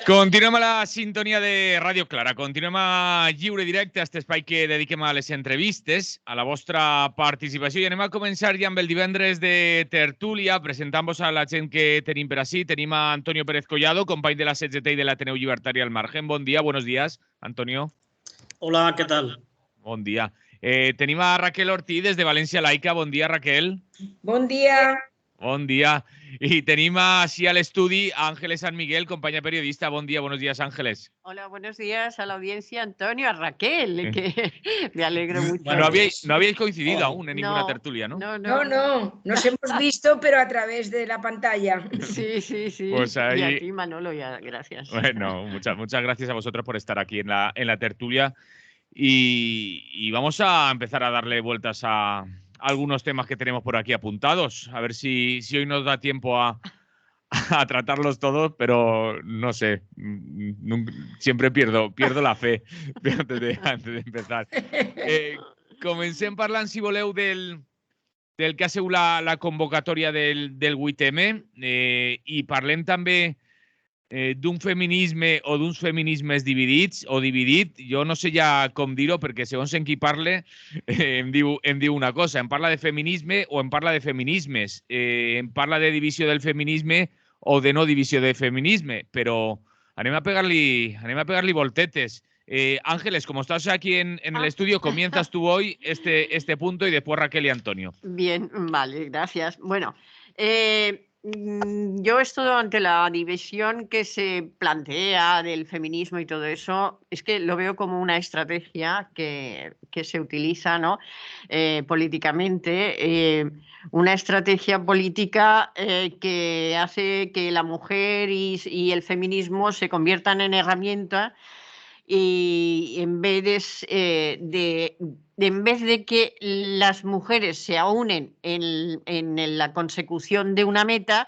Continuem a la sintonia de Ràdio Clara. Continuem a lliure directe, a aquest espai que dediquem a les entrevistes, a la vostra participació. I anem a començar ja amb el divendres de tertúlia, presentant-vos a la gent que tenim per ací. Tenim a Antonio Pérez Collado, company de la CGT i de l'Ateneu Llibertari al Margen. Bon dia, buenos días, Antonio. Hola, ¿qué tal? Bon dia. Tenim a Raquel Ortiz des de València Laica. Bon dia, Raquel. Bon dia. Bon dia. I tenim així a l'estudi a Ángeles San Miguel, companya periodista. Bon dia, buenos días, Ángeles. Hola, buenos días a la audiencia, Antonio, a Raquel, que me alegro mucho. Bueno, no habíais coincidido aún en ninguna tertulia, ¿no? No, nos hemos visto, pero a través de la pantalla. Sí. Pues ahí... Y a ti, Manolo, ya, gracias. Bueno, muchas gracias a vosotros por estar aquí en la tertulia. Y vamos a empezar a darle vueltas a algunos temas que tenemos por aquí apuntados. A ver si hoy nos da tiempo a tratarlos todos, pero no sé. Siempre pierdo la fe antes de empezar. Comencem parlant, si voleu, del que ha sigut la convocatòria del 8M i parlem també d'un feminisme o d'uns feminismes dividits o dividit. Jo no sé ja com dir-ho, perquè segons en qui parle em diu una cosa. Em parla de feminisme o em parla de feminismes. Em parla de divisió del feminisme o de no divisió del feminisme. Però anem a pegar-li voltetes. Ángeles, como estás aquí en el estudio, comienzas tú hoy este punto y después Raquel y Antonio. Bien, vale, gracias. Bueno, yo esto ante la división que se plantea del feminismo y todo eso, es que lo veo como una estrategia que se utiliza, ¿no? Políticamente, una estrategia política que hace que la mujer y el feminismo se conviertan en herramientas. Y en vez de que las mujeres se unen en la consecución de una meta,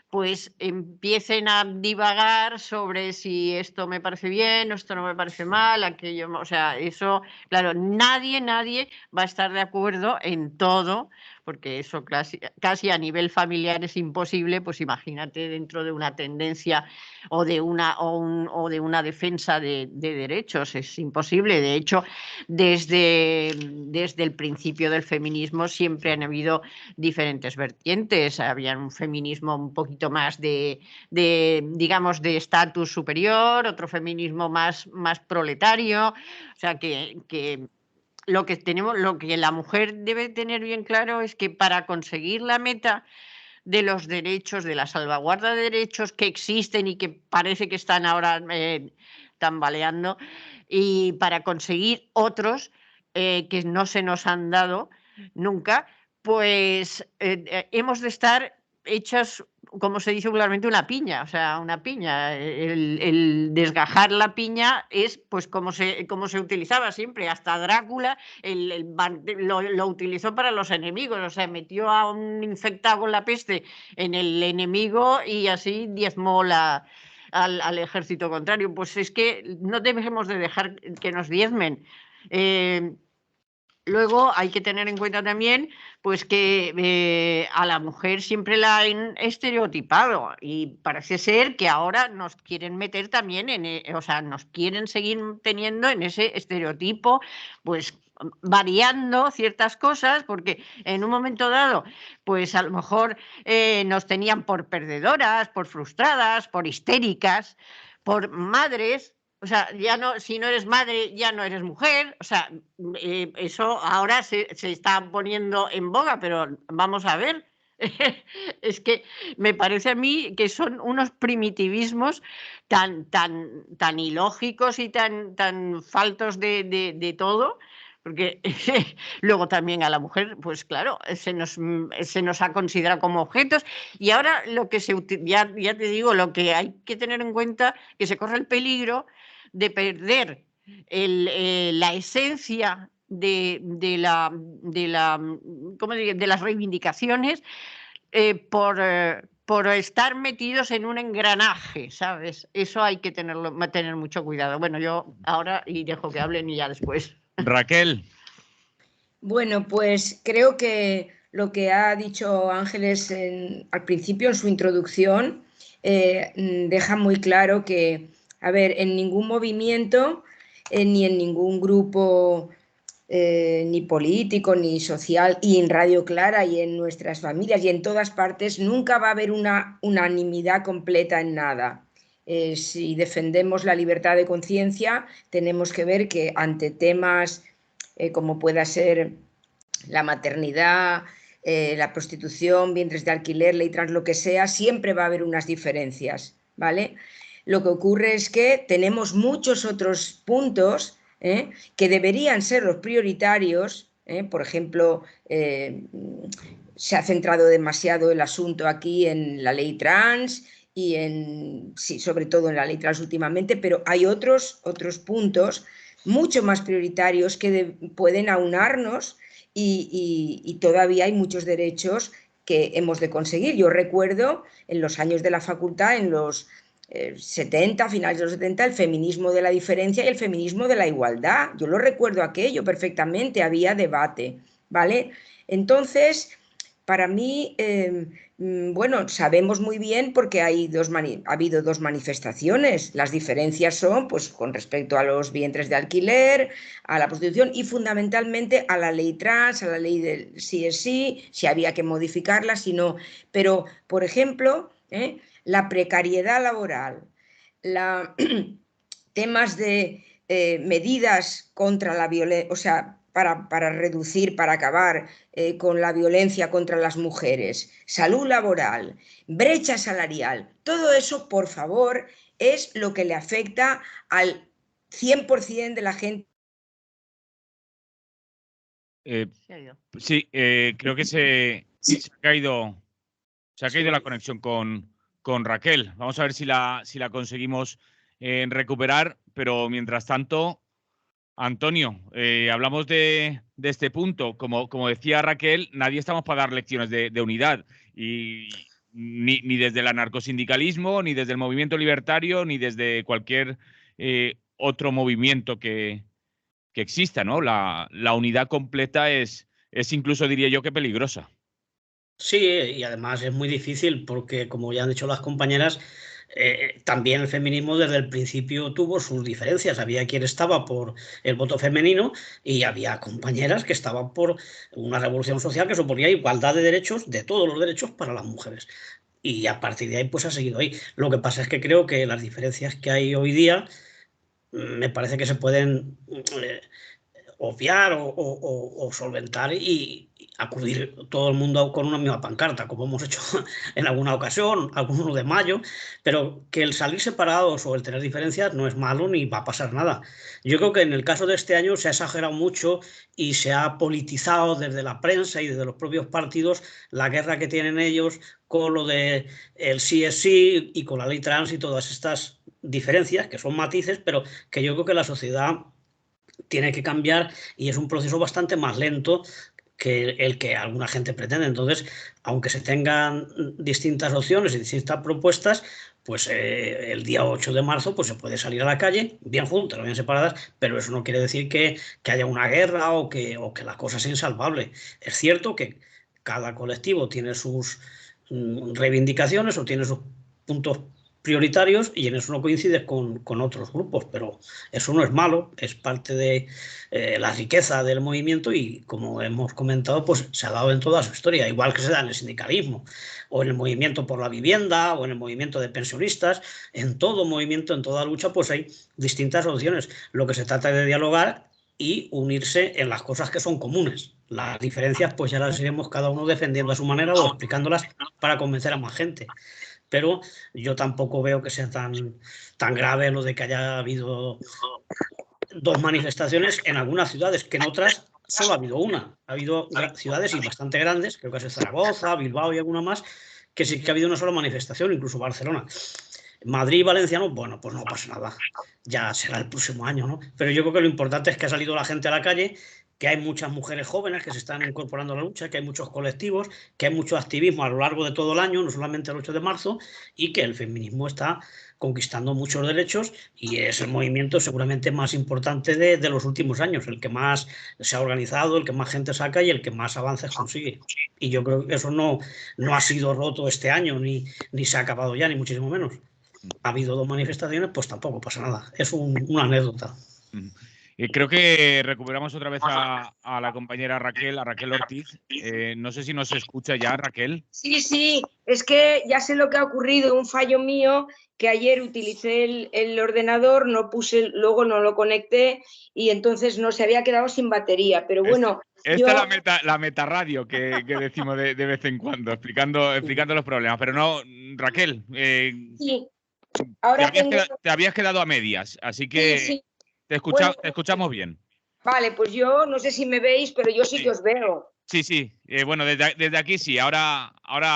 pues empiecen a divagar sobre si esto me parece bien o esto no me parece mal, aquello, o sea, eso, claro, nadie va a estar de acuerdo en todo, porque eso casi a nivel familiar es imposible. Pues imagínate dentro de una tendencia o de una defensa de derechos, es imposible. De hecho, desde el principio del feminismo siempre han habido diferentes vertientes. Había un feminismo un poquito más digamos, de estatus superior, otro feminismo más proletario, o sea que lo que la mujer debe tener bien claro es que para conseguir la meta de los derechos, de la salvaguarda de derechos que existen y que parece que están ahora tambaleando, y para conseguir otros que no se nos han dado nunca, pues hemos de estar hechas, como se dice vulgarmente, una piña. O sea, una piña. El desgajar la piña es pues como se utilizaba siempre. Hasta Drácula lo utilizó para los enemigos. O sea, metió a un infectado con la peste en el enemigo y así diezmó al ejército contrario. Pues es que no debemos de dejar que nos diezmen. Luego hay que tener en cuenta también pues que a la mujer siempre la han estereotipado, y parece ser que ahora nos quieren meter también o sea, nos quieren seguir teniendo en ese estereotipo, pues variando ciertas cosas, porque en un momento dado pues a lo mejor nos tenían por perdedoras, por frustradas, por histéricas, por madres. O sea, ya no, si no eres madre, ya no eres mujer. O sea, eso ahora se está poniendo en boga, pero vamos a ver. Es que me parece a mí que son unos primitivismos tan ilógicos y tan faltos de todo. Porque luego también a la mujer, pues claro, se nos ha considerado como objetos. Y ahora ya te digo, lo que hay que tener en cuenta, que se corre el peligro de perder la esencia de las reivindicaciones por estar metidos en un engranaje, ¿sabes? Eso hay que tener mucho cuidado. Bueno, yo ahora y dejo que hablen y ya después. Raquel. Bueno, pues creo que lo que ha dicho Ángeles al principio en su introducción deja muy claro que A ver, en ningún movimiento, ni en ningún grupo, ni político, ni social, y en Radio Clara, y en nuestras familias, y en todas partes, nunca va a haber una unanimidad completa en nada. Si defendemos la libertad de conciencia, tenemos que ver que ante temas como pueda ser la maternidad, la prostitución, vientres de alquiler, ley trans, lo que sea, siempre va a haber unas diferencias, ¿vale? Lo que ocurre es que tenemos muchos otros puntos que deberían ser los prioritarios. Por ejemplo, se ha centrado demasiado el asunto aquí en la ley trans y sí, sobre todo en la ley trans últimamente, pero hay otros puntos mucho más prioritarios que pueden aunarnos y todavía hay muchos derechos que hemos de conseguir. Yo recuerdo en los años de la facultad, en los 70, finales de los 70, el feminismo de la diferencia y el feminismo de la igualdad. Yo lo recuerdo aquello perfectamente, había debate, ¿vale? Entonces, para mí, bueno, sabemos muy bien porque ha habido dos manifestaciones. Las diferencias son, pues, con respecto a los vientres de alquiler, a la prostitución y fundamentalmente a la ley trans, a la ley del sí es sí, si había que modificarla, si no. Pero, por ejemplo, la precariedad laboral, temas de medidas contra la violencia, o sea, para reducir, para acabar con la violencia contra las mujeres, salud laboral, brecha salarial, todo eso, por favor, es lo que le afecta al 100% de la gente. Sí, creo que se ha caído la conexión con Raquel. Vamos a ver si la conseguimos recuperar, pero mientras tanto, Antonio, hablamos de este punto. Como decía Raquel, nadie estamos para dar lecciones de unidad, y ni desde el anarcosindicalismo, ni desde el movimiento libertario, ni desde cualquier otro movimiento que exista, ¿no? La unidad completa es incluso, diría yo, que peligrosa. Sí, y además es muy difícil porque, como ya han dicho las compañeras, también el feminismo desde el principio tuvo sus diferencias. Había quien estaba por el voto femenino y había compañeras que estaban por una revolución social que suponía igualdad de derechos, de todos los derechos para las mujeres. Y a partir de ahí pues ha seguido ahí. Lo que pasa es que creo que las diferencias que hay hoy día me parece que se pueden obviar o solventar y acudir todo el mundo con una misma pancarta, como hemos hecho en alguna ocasión, algún 1 de mayo, pero que el salir separados o el tener diferencias no es malo ni va a pasar nada. Yo creo que en el caso de este año se ha exagerado mucho y se ha politizado desde la prensa y desde los propios partidos la guerra que tienen ellos con lo de el sí es sí y con la ley trans y todas estas diferencias, que son matices, pero que yo creo que la sociedad tiene que cambiar y es un proceso bastante más lento que el que alguna gente pretende. Entonces, aunque se tengan distintas opciones y distintas propuestas, pues el día 8 de marzo pues se puede salir a la calle, bien juntas, bien separadas, pero eso no quiere decir que haya una guerra o que la cosa sea insalvable. Es cierto que cada colectivo tiene sus reivindicaciones o tiene sus puntos prioritarios y en eso no coincides con otros grupos, pero eso no es malo, es parte de la riqueza del movimiento y, como hemos comentado, pues se ha dado en toda su historia, igual que se da en el sindicalismo o en el movimiento por la vivienda o en el movimiento de pensionistas. En todo movimiento, en toda lucha, pues hay distintas opciones. Lo que se trata es de dialogar y unirse en las cosas que son comunes. Las diferencias pues ya las iremos cada uno defendiendo a su manera o explicándolas para convencer a más gente. Pero yo tampoco veo que sea tan grave lo de que haya habido 2 manifestaciones en algunas ciudades, que en otras solo ha habido una. Ha habido ciudades y bastante grandes, creo que es Zaragoza, Bilbao y alguna más, que sí que ha habido una sola manifestación, incluso Barcelona. Madrid y Valencia no, bueno, pues no pasa nada, ya será el próximo año, ¿no? Pero yo creo que lo importante es que ha salido la gente a la calle, que hay muchas mujeres jóvenes que se están incorporando a la lucha, que hay muchos colectivos, que hay mucho activismo a lo largo de todo el año, no solamente el 8 de marzo, y que el feminismo está conquistando muchos derechos y es el movimiento seguramente más importante de los últimos años, el que más se ha organizado, el que más gente saca y el que más avances consigue. Y yo creo que eso no ha sido roto este año, ni se ha acabado ya, ni muchísimo menos. Ha habido 2 manifestaciones, pues tampoco pasa nada. Es una anécdota. Y creo que recuperamos otra vez a la compañera Raquel, a Raquel Ortiz. No sé si nos escucha ya, Raquel. Sí, es que ya sé lo que ha ocurrido, un fallo mío, que ayer utilicé el ordenador, luego no lo conecté y entonces no se había quedado sin batería, pero bueno. Esta es la metarradio que decimos de vez en cuando, explicando los problemas. Pero no, Raquel, sí. Ahora te habías quedado a medias, así que sí. Te escuchamos bien. Vale, pues yo no sé si me veis, pero yo sí que os veo. Sí. Bueno, desde aquí sí. Ahora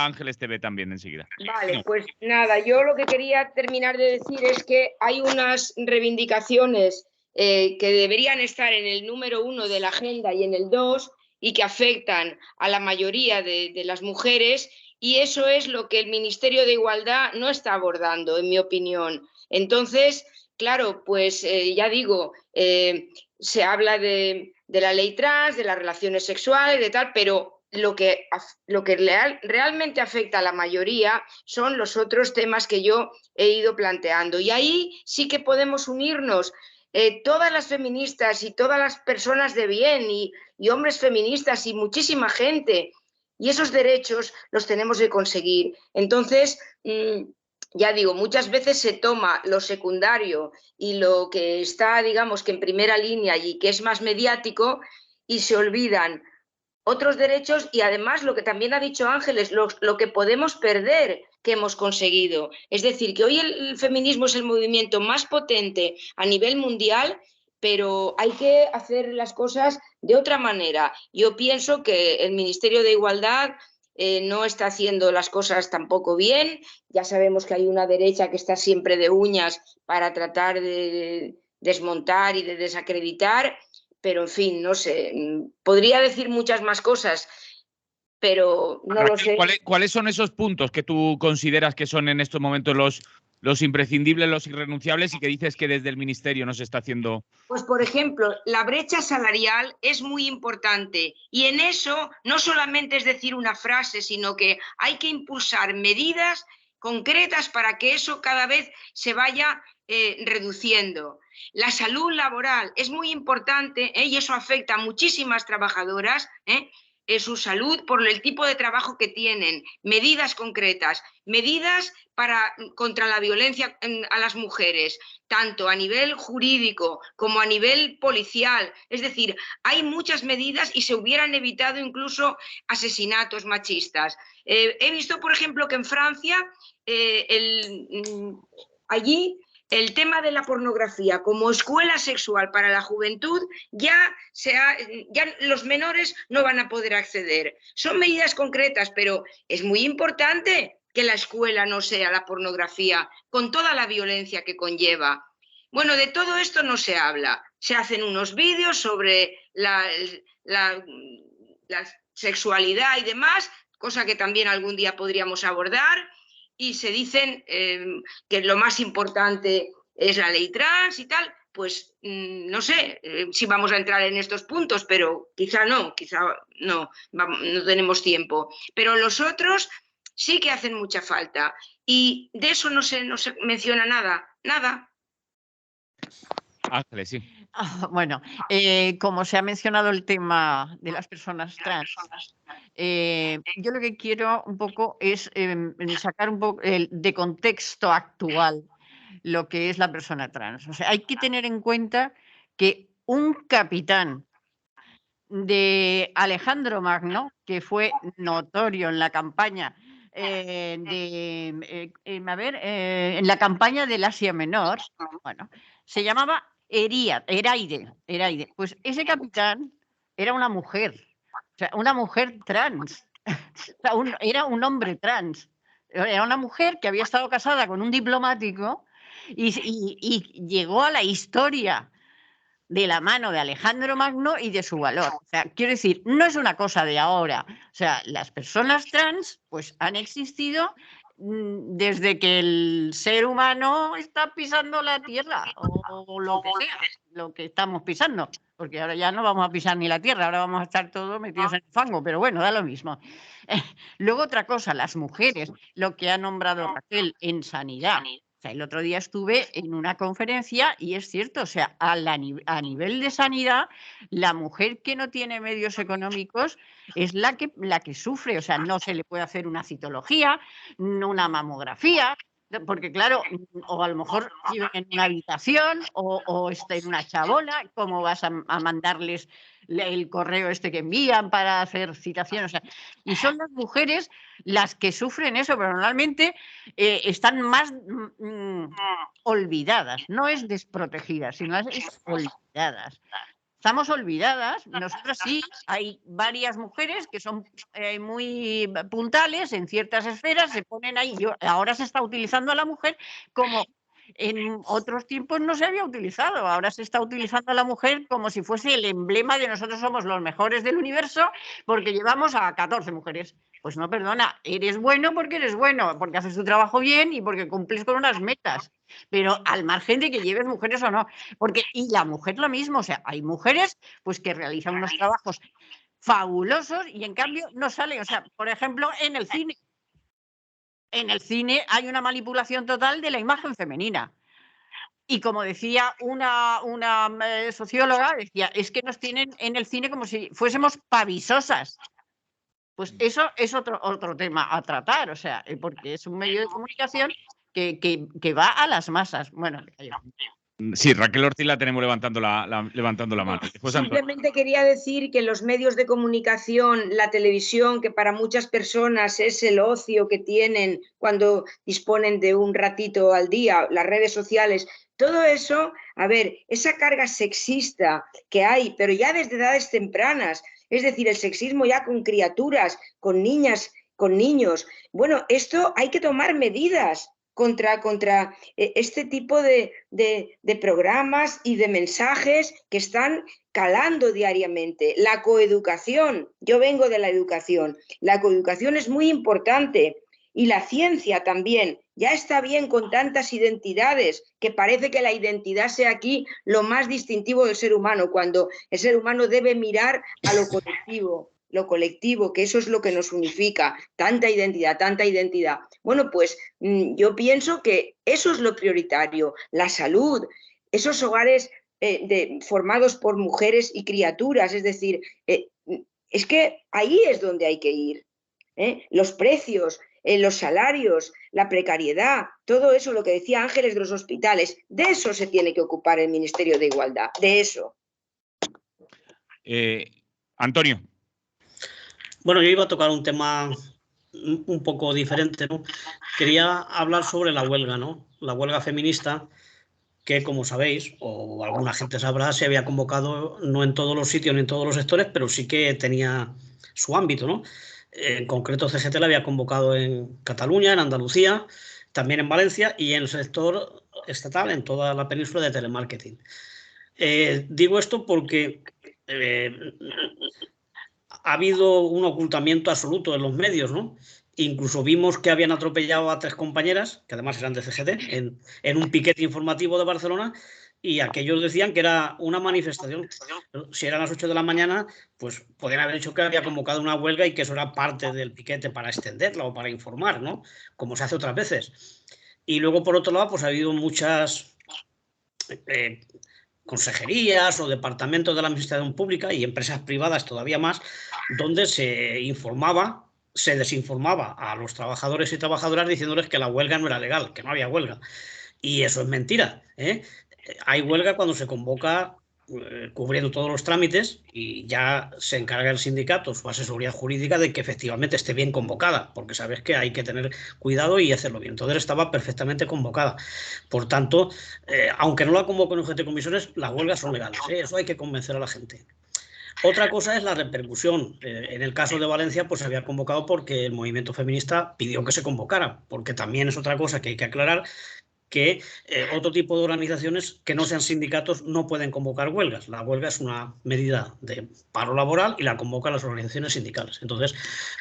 Ángeles te ve también enseguida. Vale, pues nada, yo lo que quería terminar de decir es que hay unas reivindicaciones que deberían estar en el número 1 de la agenda y en el 2 y que afectan a la mayoría de las mujeres, y eso es lo que el Ministerio de Igualdad no está abordando, en mi opinión. Entonces, claro, pues ya digo, se habla de la ley trans, de las relaciones sexuales, de tal, pero lo que realmente afecta a la mayoría son los otros temas que yo he ido planteando. Y ahí sí que podemos unirnos todas las feministas y todas las personas de bien y hombres feministas y muchísima gente. Y esos derechos los tenemos que conseguir. Entonces, ya digo, muchas veces se toma lo secundario y lo que está, digamos, que en primera línea y que es más mediático, y se olvidan otros derechos y además lo que también ha dicho Ángeles, lo que podemos perder que hemos conseguido. Es decir, que hoy el feminismo es el movimiento más potente a nivel mundial, pero hay que hacer las cosas de otra manera. Yo pienso que el Ministerio de Igualdad no está haciendo las cosas tampoco bien. Ya sabemos que hay una derecha que está siempre de uñas para tratar de desmontar y de desacreditar, pero en fin, no sé, podría decir muchas más cosas, pero no Raquel, lo sé. ¿Cuáles son esos puntos que tú consideras que son en estos momentos los imprescindibles, los irrenunciables y que dices que desde el Ministerio no se está haciendo? Pues, por ejemplo, la brecha salarial es muy importante y en eso no solamente es decir una frase, sino que hay que impulsar medidas concretas para que eso cada vez se vaya reduciendo. La salud laboral es muy importante y eso afecta a muchísimas trabajadoras, su salud por el tipo de trabajo que tienen, medidas concretas, medidas contra la violencia a las mujeres, tanto a nivel jurídico como a nivel policial. Es decir, hay muchas medidas y se hubieran evitado incluso asesinatos machistas. He visto, por ejemplo, que en Francia allí el tema de la pornografía como escuela sexual para la juventud ya los menores no van a poder acceder. Son medidas concretas, pero es muy importante que la escuela no sea la pornografía, con toda la violencia que conlleva. Bueno, de todo esto no se habla. Se hacen unos vídeos sobre la sexualidad y demás, cosa que también algún día podríamos abordar, y se dicen que lo más importante es la ley trans y tal. Pues no sé si vamos a entrar en estos puntos, pero quizá no tenemos tiempo. Pero los otros sí que hacen mucha falta y de eso no se menciona nada. Ángeles, sí. Bueno, como se ha mencionado el tema de las personas trans, yo lo que quiero un poco es sacar un poco de contexto actual lo que es la persona trans. O sea, hay que tener en cuenta que un capitán de Alejandro Magno, que fue notorio en la campaña en la campaña del Asia Menor, bueno, se llamaba Eraide. Pues ese capitán era una mujer, o sea, una mujer trans. Era un hombre trans. Era una mujer que había estado casada con un diplomático y llegó a la historia de la mano de Alejandro Magno y de su valor. O sea, quiero decir, no es una cosa de ahora. O sea, las personas trans pues han existido desde que el ser humano está pisando la tierra o lo que sea, lo que estamos pisando, porque ahora ya no vamos a pisar ni la tierra, ahora vamos a estar todos metidos en el fango, pero bueno, da lo mismo. Luego otra cosa, las mujeres, lo que ha nombrado Raquel en sanidad. O sea, el otro día estuve en una conferencia y es cierto, o sea, a nivel de sanidad, la mujer que no tiene medios económicos es la que sufre, o sea, no se le puede hacer una citología, una mamografía, porque claro, o a lo mejor viven en una habitación o está en una chabola, ¿cómo vas a mandarles el correo este que envían para hacer citación? O sea, y son las mujeres las que sufren eso, pero normalmente están más olvidadas, no es desprotegidas, sino es olvidadas. Estamos olvidadas, nosotras sí, hay varias mujeres que son muy puntales en ciertas esferas, se ponen ahí, ahora se está utilizando a la mujer como en otros tiempos no se había utilizado, ahora se está utilizando a la mujer como si fuese el emblema de nosotros somos los mejores del universo porque llevamos a 14 mujeres. Pues no, perdona, eres bueno, porque haces tu trabajo bien y porque cumples con unas metas, pero al margen de que lleves mujeres o no, y la mujer lo mismo, o sea, hay mujeres pues que realizan unos trabajos fabulosos y en cambio no salen, o sea, por ejemplo, en el cine. En el cine hay una manipulación total de la imagen femenina. Y como decía una socióloga, decía, es que nos tienen en el cine como si fuésemos pavisosas. Pues eso es otro tema a tratar, o sea, porque es un medio de comunicación que va a las masas. Bueno, sí, Raquel Ortiz la tenemos levantando la mano. Después, simplemente quería decir que los medios de comunicación, la televisión, que para muchas personas es el ocio que tienen cuando disponen de un ratito al día, las redes sociales, todo eso, a ver, esa carga sexista que hay, pero ya desde edades tempranas, es decir, el sexismo ya con criaturas, con niñas, con niños. Bueno, esto hay que tomar medidas contra este tipo de programas y de mensajes que están calando diariamente. La coeducación, yo vengo de la educación, la coeducación es muy importante y la ciencia también. Ya está bien con tantas identidades, que parece que la identidad sea aquí lo más distintivo del ser humano, cuando el ser humano debe mirar a lo colectivo, que eso es lo que nos unifica, tanta identidad, tanta identidad. Bueno, pues yo pienso que eso es lo prioritario, la salud, esos hogares formados por mujeres y criaturas, es decir, es que ahí es donde hay que ir. Los precios, los salarios, la precariedad, todo eso, lo que decía Ángeles de los hospitales, de eso se tiene que ocupar el Ministerio de Igualdad, de eso. Antonio. Bueno, yo iba a tocar un tema un poco diferente, ¿no? Quería hablar sobre la huelga, ¿no? La huelga feminista, que como sabéis, o alguna gente sabrá, se había convocado no en todos los sitios ni en todos los sectores, pero sí que tenía su ámbito, ¿no? En concreto, CGT la había convocado en Cataluña, en Andalucía, también en Valencia y en el sector estatal, en toda la península de telemarketing. Digo esto porque ha habido un ocultamiento absoluto de los medios, ¿no? Incluso vimos que habían atropellado a 3 compañeras, que además eran de CGT, en un piquete informativo de Barcelona, y aquellos decían que era una manifestación. Si eran las 8 de la mañana, pues podrían haber dicho que había convocado una huelga y que eso era parte del piquete para extenderla o para informar, ¿no? Como se hace otras veces. Y luego, por otro lado, pues ha habido muchas consejerías o departamentos de la administración pública y empresas privadas todavía más, donde se informaba, se desinformaba a los trabajadores y trabajadoras diciéndoles que la huelga no era legal, que no había huelga. Y eso es mentira, ¿eh? Hay huelga cuando se convoca cubriendo todos los trámites y ya se encarga el sindicato, su asesoría jurídica, de que efectivamente esté bien convocada, porque sabes que hay que tener cuidado y hacerlo bien. Entonces estaba perfectamente convocada. Por tanto, aunque no la convocó en UGT Comisiones, las huelgas son legales, ¿eh? Eso hay que convencer a la gente. Otra cosa es la repercusión. En el caso de Valencia, pues se había convocado porque el movimiento feminista pidió que se convocara, porque también es otra cosa que hay que aclarar, que otro tipo de organizaciones que no sean sindicatos no pueden convocar huelgas. La huelga es una medida de paro laboral y la convocan las organizaciones sindicales. Entonces,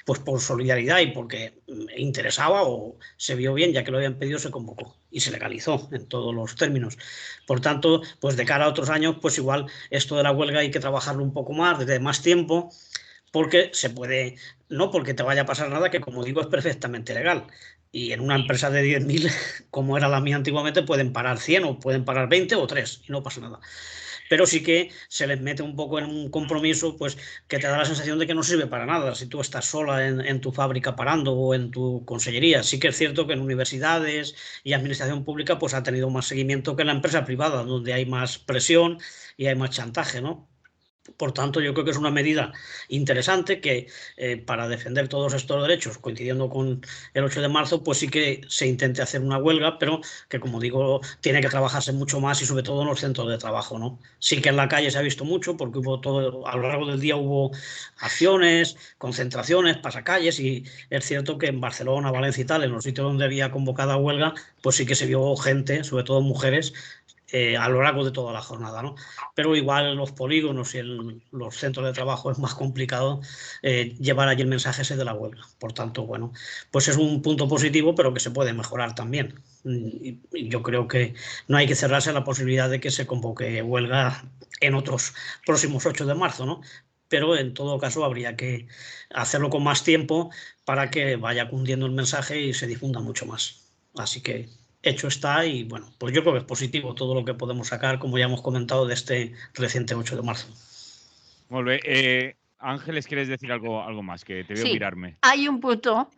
pues por solidaridad y porque interesaba o se vio bien, ya que lo habían pedido, se convocó y se legalizó en todos los términos. Por tanto, pues de cara a otros años, pues igual esto de la huelga hay que trabajarlo un poco más, desde más tiempo, porque se puede, no porque te vaya a pasar nada, que como digo es perfectamente legal, Y en una empresa de 10.000, como era la mía antiguamente, pueden parar 100 o pueden parar 20 o 3 y no pasa nada. Pero sí que se les mete un poco en un compromiso pues que te da la sensación de que no sirve para nada si tú estás sola en tu fábrica parando o en tu consellería. Sí que es cierto que en universidades y administración pública pues ha tenido más seguimiento que en la empresa privada, donde hay más presión y hay más chantaje, ¿no? Por tanto, yo creo que es una medida interesante que para defender todos estos derechos, coincidiendo con el 8 de marzo, pues sí que se intente hacer una huelga, pero que, como digo, tiene que trabajarse mucho más y sobre todo en los centros de trabajo, ¿no? Sí que en la calle se ha visto mucho porque hubo todo, a lo largo del día hubo acciones, concentraciones, pasacalles y es cierto que en Barcelona, Valencia y tal, en los sitios donde había convocada huelga, pues sí que se vio gente, sobre todo mujeres, a lo largo de toda la jornada, ¿no? Pero igual en los polígonos y en los centros de trabajo es más complicado llevar allí el mensaje ese de la huelga. Por tanto, bueno, pues es un punto positivo, pero que se puede mejorar también. Y yo creo que no hay que cerrarse a la posibilidad de que se convoque huelga en otros próximos 8 de marzo, ¿no? Pero en todo caso habría que hacerlo con más tiempo para que vaya cundiendo el mensaje y se difunda mucho más. Así que hecho está y bueno, pues yo creo que es positivo todo lo que podemos sacar, como ya hemos comentado, de este reciente 8 de marzo. Molt bé. Ángeles, ¿quieres decir algo más? Que te veo mirarme. Hay un punto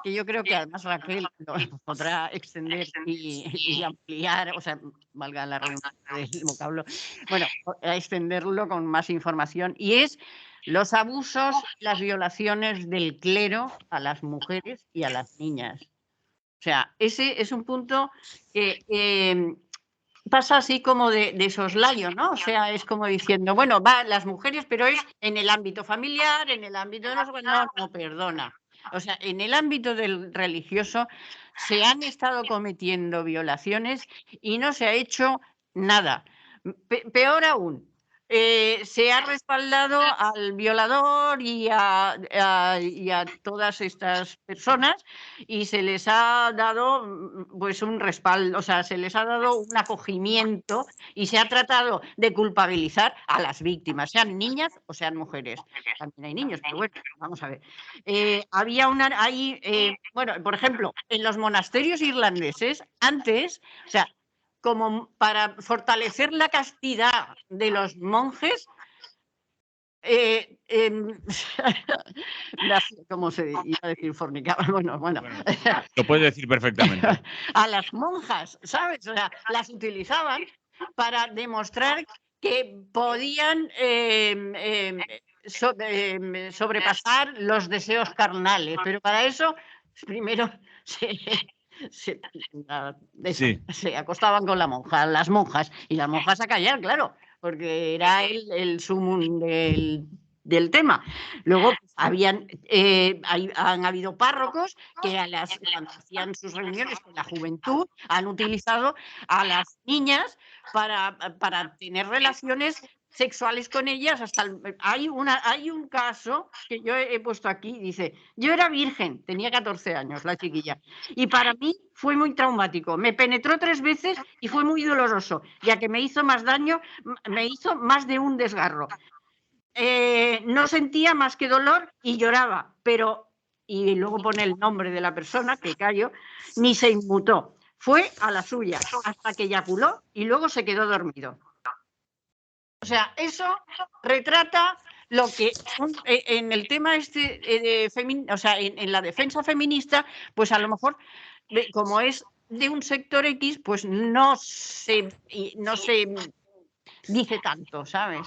que yo creo que además Raquel lo podrá extender y ampliar, o sea, valga la redundancia del vocablo, bueno, a extenderlo con más información, y es los abusos, las violaciones del clero a las mujeres y a las niñas. O sea, ese es un punto que pasa así como de soslayo, ¿no? O sea, es como diciendo, bueno, va las mujeres, pero es en el ámbito familiar, en el ámbito de los... No, perdona. O sea, en el ámbito del religioso se han estado cometiendo violaciones y no se ha hecho nada. Peor aún, se ha respaldado al violador y a todas estas personas y se les ha dado pues un respaldo, o sea, se les ha dado un acogimiento y se ha tratado de culpabilizar a las víctimas, sean niñas o sean mujeres. También hay niños, pero bueno, vamos a ver. Había bueno, por ejemplo, en los monasterios irlandeses, antes, o sea, como para fortalecer la castidad de los monjes, ¿cómo se iba a decir fornicaba? Bueno. Lo puedes decir perfectamente. A las monjas, ¿sabes? O sea, las utilizaban para demostrar que podían sobrepasar los deseos carnales, pero para eso primero se acostaban con las monjas, y las monjas a callar, claro, porque era el sumum del tema. Luego han habido párrocos que cuando hacían sus reuniones con la juventud han utilizado a las niñas para tener relaciones sexuales con ellas. Hay un caso que yo he puesto aquí, dice, yo era virgen, tenía 14 años la chiquilla, y para mí fue muy traumático, me penetró 3 veces y fue muy doloroso, ya que me hizo más daño, me hizo más de un desgarro. No sentía más que dolor y lloraba, pero, y luego pone el nombre de la persona, que callo, ni se inmutó, fue a la suya hasta que eyaculó y luego se quedó dormido. O sea, eso retrata lo que en el tema o sea, en la defensa feminista, pues a lo mejor, como es de un sector X, pues no se dice tanto, ¿sabes?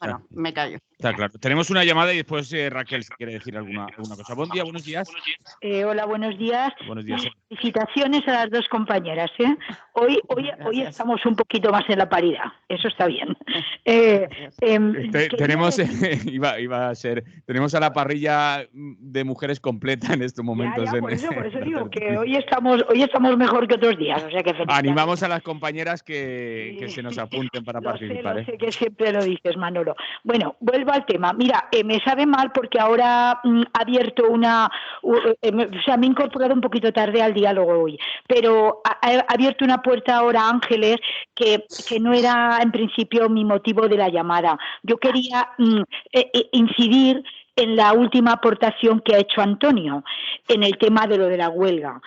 Bueno, me callo. Está claro. Tenemos una llamada y después Raquel, si quiere decir alguna cosa. Buen día, buenos días. Hola, buenos días. Buenos días. Felicitaciones a las dos compañeras. Hoy estamos un poquito más en la paridad. Eso está bien. Tenemos, tenemos a la parrilla de mujeres completa en estos momentos. Por eso digo que hoy estamos mejor que otros días. O sea que animamos a las compañeras que se nos apunten para participar. Sé que siempre lo dices, Manolo. Bueno, vuelvo al tema. Mira, me sabe mal porque ahora ha abierto o sea, me he incorporado un poquito tarde al diálogo hoy, pero ha abierto una puerta ahora, Ángeles, que no era en principio mi motivo de la llamada. Yo quería incidir en la última aportación que ha hecho Antonio, en el tema de lo de la huelga.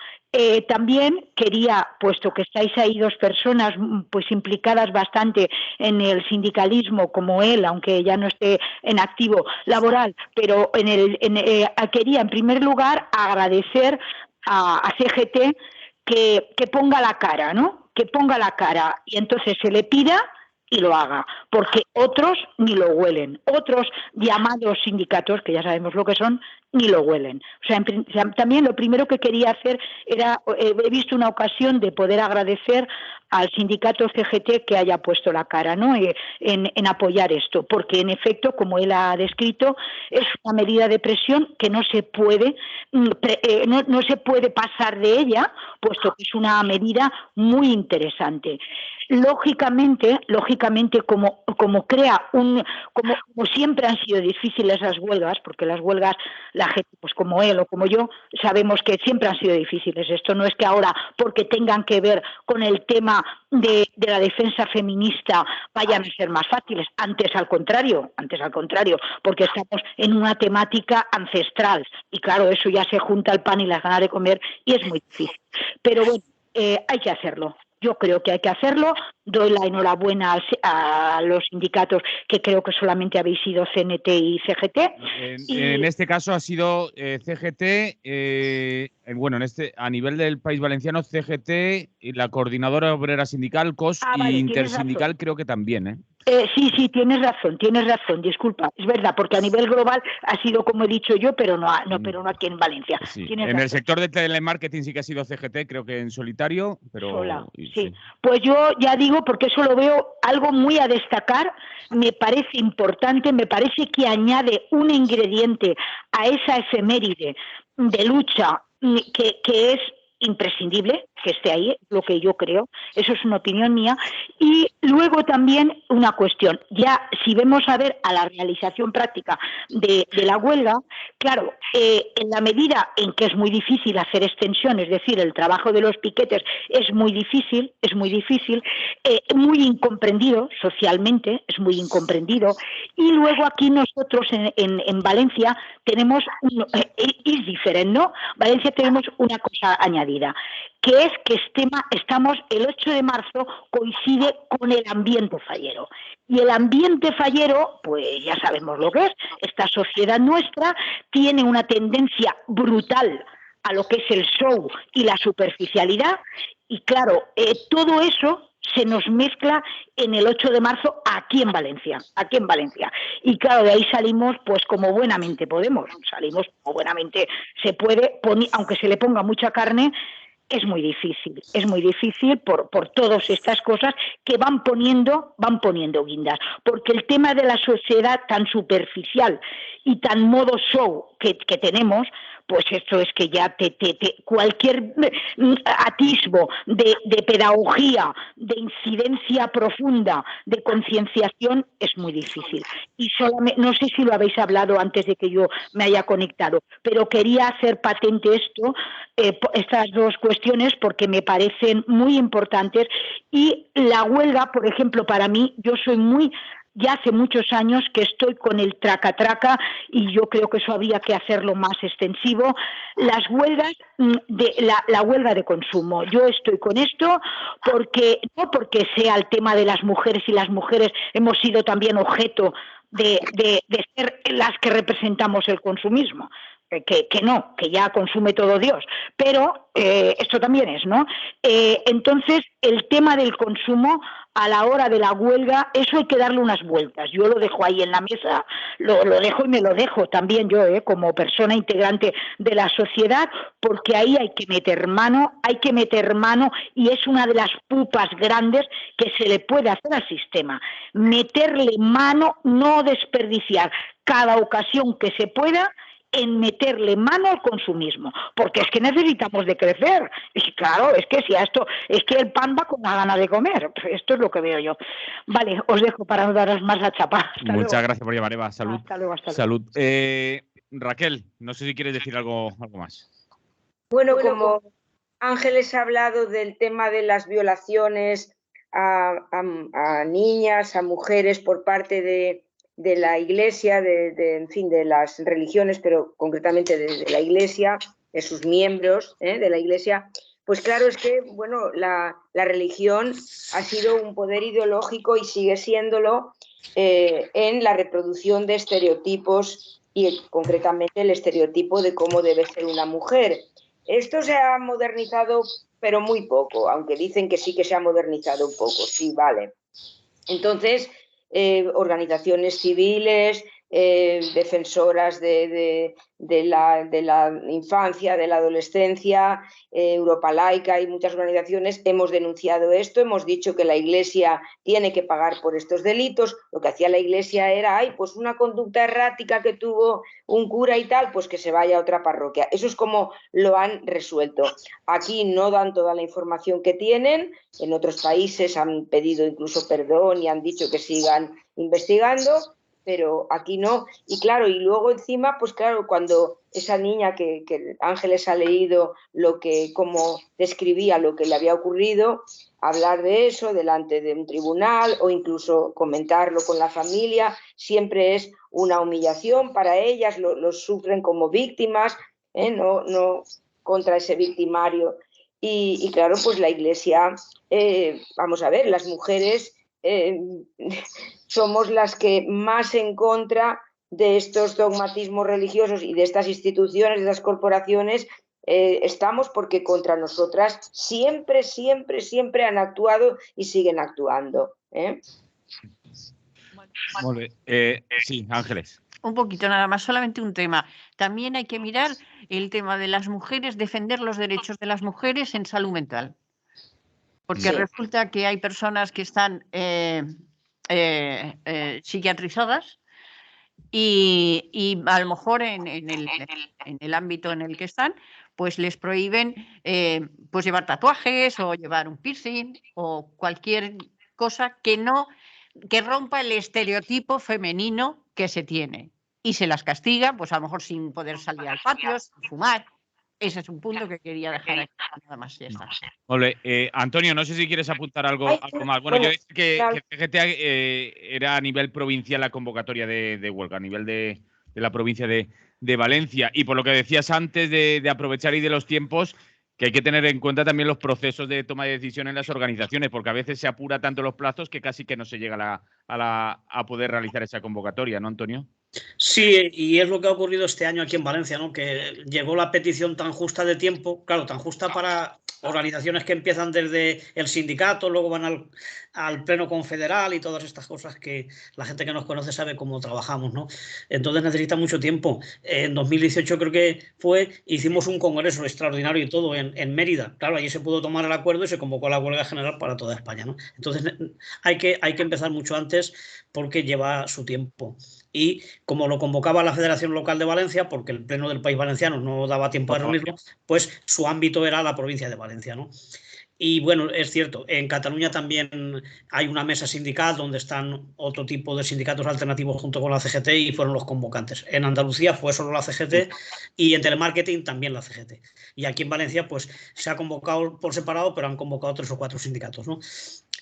También quería, puesto que estáis ahí dos personas pues implicadas bastante en el sindicalismo como él, aunque ya no esté en activo laboral, pero quería en primer lugar agradecer a CGT que ponga la cara, ¿no? Que ponga la cara y entonces se le pida y lo haga, porque otros ni lo huelen, otros llamados sindicatos, que ya sabemos lo que son, ni lo huelen. O sea, también lo primero que quería hacer era, he visto una ocasión de poder agradecer al sindicato CGT que haya puesto la cara, ¿no? En apoyar esto, porque en efecto, como él ha descrito, es una medida de presión que no se puede, no se puede pasar de ella, puesto que es una medida muy interesante. Lógicamente, como crea como siempre han sido difíciles las huelgas, porque las huelgas, la gente, pues como él o como yo, sabemos que siempre han sido difíciles. Esto no es que ahora, porque tengan que ver con el tema de la defensa feminista, vayan a ser más fáciles. Antes al contrario, porque estamos en una temática ancestral. Y claro, eso ya se junta el pan y las ganas de comer y es muy difícil. Pero bueno, hay que hacerlo. Yo creo que hay que hacerlo. Doy la enhorabuena a los sindicatos, que creo que solamente habéis sido CNT y CGT. En este caso ha sido CGT, bueno, a nivel del País Valenciano, CGT, y la Coordinadora Obrera Sindical, COS, vale, y Intersindical creo que también, ¿eh? Sí, tienes razón, disculpa, es verdad, porque a nivel global ha sido como he dicho yo, pero no aquí en Valencia. Sí. En el sector de telemarketing sí que ha sido CGT, creo que en solitario, pero... Sola, sí. Pues yo ya digo, porque eso lo veo algo muy a destacar, me parece importante, me parece que añade un ingrediente a esa efeméride de lucha que es imprescindible que esté ahí, lo que yo creo, eso es una opinión mía. Y luego también una cuestión, ya si vemos a ver a la realización práctica de la huelga, claro, en la medida en que es muy difícil hacer extensión, es decir, el trabajo de los piquetes es muy difícil, muy incomprendido socialmente, es muy incomprendido, y luego aquí nosotros en Valencia tenemos, es diferente, ¿no? Valencia tenemos una cosa añadida, que es que estamos el 8 de marzo coincide con el ambiente fallero. Y el ambiente fallero, pues ya sabemos lo que es. Esta sociedad nuestra tiene una tendencia brutal a lo que es el show y la superficialidad. Y claro, todo eso se nos mezcla en el 8 de marzo aquí en Valencia. Y claro, de ahí salimos pues como buenamente podemos, como buenamente se puede, aunque se le ponga mucha carne. Es muy difícil por todas estas cosas que van poniendo guindas, porque el tema de la sociedad tan superficial y tan modo show que tenemos, pues esto es que ya cualquier atisbo de pedagogía, de incidencia profunda, de concienciación es muy difícil. Y solamente, no sé si lo habéis hablado antes de que yo me haya conectado, pero quería hacer patente estas dos cuestiones porque me parecen muy importantes. Y la huelga, por ejemplo, para mí, ya hace muchos años que estoy con el traca-traca y yo creo que eso habría que hacerlo más extensivo. Las huelgas, la huelga de consumo. Yo estoy con esto no porque sea el tema de las mujeres, y las mujeres hemos sido también objeto de ser las que representamos el consumismo. Que ya consume todo Dios, pero esto también es, ¿no? Entonces, el tema del consumo a la hora de la huelga, eso hay que darle unas vueltas. Yo lo dejo ahí en la mesa, lo dejo y me lo dejo también yo, como persona integrante de la sociedad, porque ahí hay que meter mano, y es una de las pupas grandes que se le puede hacer al sistema. Meterle mano, no desperdiciar cada ocasión que se pueda en meterle mano al consumismo, porque es que necesitamos de crecer. Y claro, es que es que el pan va con la gana de comer. Esto es lo que veo yo. Vale, os dejo para no daros más la chapa. Muchas gracias por llamar, Eva. Salud. Hasta luego. Salud. Raquel, no sé si quieres decir algo más. Bueno, como Ángeles ha hablado del tema de las violaciones a niñas, a mujeres por parte la Iglesia, en fin, de las religiones, pero concretamente de la Iglesia, de sus miembros de la Iglesia, pues claro, es que bueno, la religión ha sido un poder ideológico y sigue siéndolo en la reproducción de estereotipos y concretamente el estereotipo de cómo debe ser una mujer. Esto se ha modernizado, pero muy poco, aunque dicen que sí que se ha modernizado un poco, sí, vale. Entonces, organizaciones civiles, defensoras de la infancia, de la adolescencia, Europa Laica y muchas organizaciones hemos denunciado esto, hemos dicho que la Iglesia tiene que pagar por estos delitos. Lo que hacía la Iglesia era, pues una conducta errática que tuvo un cura y tal, pues que se vaya a otra parroquia. Eso es como lo han resuelto. Aquí no dan toda la información que tienen, en otros países han pedido incluso perdón y han dicho que sigan investigando, pero aquí no. Y claro, y luego encima, pues claro, cuando esa niña que Ángeles ha leído cómo describía lo que le había ocurrido, hablar de eso delante de un tribunal o incluso comentarlo con la familia, siempre es una humillación para ellas, lo sufren como víctimas, no contra ese victimario. Y claro, pues la Iglesia, vamos a ver, las mujeres somos las que más en contra de estos dogmatismos religiosos y de estas instituciones, de estas corporaciones, estamos, porque contra nosotras siempre, siempre, siempre han actuado y siguen actuando. Sí, Ángeles. Un poquito nada más, solamente un tema. También hay que mirar el tema de las mujeres, defender los derechos de las mujeres en salud mental. Porque resulta que hay personas que están psiquiatrizadas y a lo mejor en el ámbito en el que están, pues les prohíben pues llevar tatuajes o llevar un piercing o cualquier cosa que rompa el estereotipo femenino que se tiene. Y se las castiga, pues a lo mejor sin poder salir al patio, sin fumar. Ese es un punto que quería dejar aquí. Nada más, ya está. Antonio, no sé si quieres apuntar algo más. Bueno, yo decía que CGT era a nivel provincial la convocatoria de huelga, a nivel de la provincia de Valencia. Y por lo que decías antes de aprovechar y de los tiempos, que hay que tener en cuenta también los procesos de toma de decisión en las organizaciones, porque a veces se apura tanto los plazos que casi que no se llega a poder realizar esa convocatoria, ¿no, Antonio? Sí, y es lo que ha ocurrido este año aquí en Valencia, ¿no? Que llegó la petición tan justa de tiempo, claro, tan justa para organizaciones que empiezan desde el sindicato, luego van al pleno confederal y todas estas cosas que la gente que nos conoce sabe cómo trabajamos, ¿no? Entonces necesita mucho tiempo. En 2018 creo que hicimos un congreso extraordinario y todo en Mérida. Claro, allí se pudo tomar el acuerdo y se convocó la huelga general para toda España, ¿no? Entonces hay que empezar mucho antes porque lleva su tiempo. Y como lo convocaba la Federación Local de Valencia, porque el Pleno del País Valenciano no daba tiempo a reunirlo, pues su ámbito era la provincia de Valencia, ¿no? Y bueno, es cierto, en Cataluña también hay una mesa sindical donde están otro tipo de sindicatos alternativos junto con la CGT y fueron los convocantes. En Andalucía fue solo la CGT y en telemarketing también la CGT. Y aquí en Valencia pues se ha convocado por separado, pero han convocado 3 o 4 sindicatos, ¿no?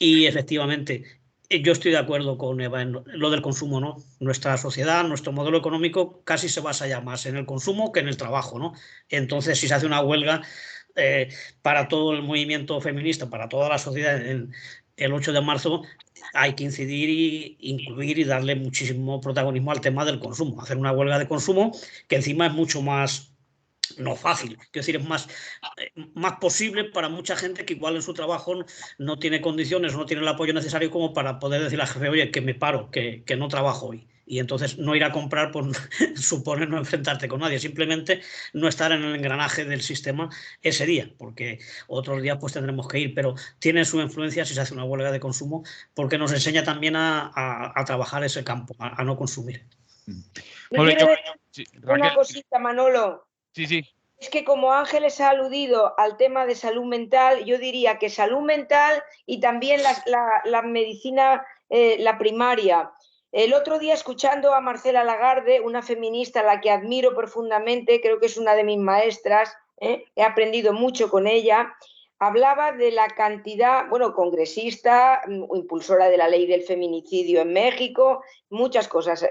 Y efectivamente, yo estoy de acuerdo con Eva en lo del consumo, ¿no? Nuestra sociedad, nuestro modelo económico casi se basa ya más en el consumo que en el trabajo, ¿no? Entonces, si se hace una huelga para todo el movimiento feminista, para toda la sociedad, el 8 de marzo hay que incidir y incluir y darle muchísimo protagonismo al tema del consumo. Hacer una huelga de consumo que encima es mucho más... No fácil, quiero decir, es más posible para mucha gente que igual en su trabajo no tiene condiciones, no tiene el apoyo necesario como para poder decirle al jefe, oye, que me paro, que no trabajo hoy. Y entonces no ir a comprar pues, supone no enfrentarte con nadie, simplemente no estar en el engranaje del sistema ese día, porque otros días pues tendremos que ir, pero tiene su influencia si se hace una huelga de consumo, porque nos enseña también a trabajar ese campo, a no consumir. Yo quiero decir una cosita, Manolo. Sí. Es que como Ángeles ha aludido al tema de salud mental, yo diría que salud mental y también la medicina, la primaria. El otro día, escuchando a Marcela Lagarde, una feminista a la que admiro profundamente, creo que es una de mis maestras, he aprendido mucho con ella, hablaba de la cantidad, bueno, congresista, impulsora de la ley del feminicidio en México, muchas cosas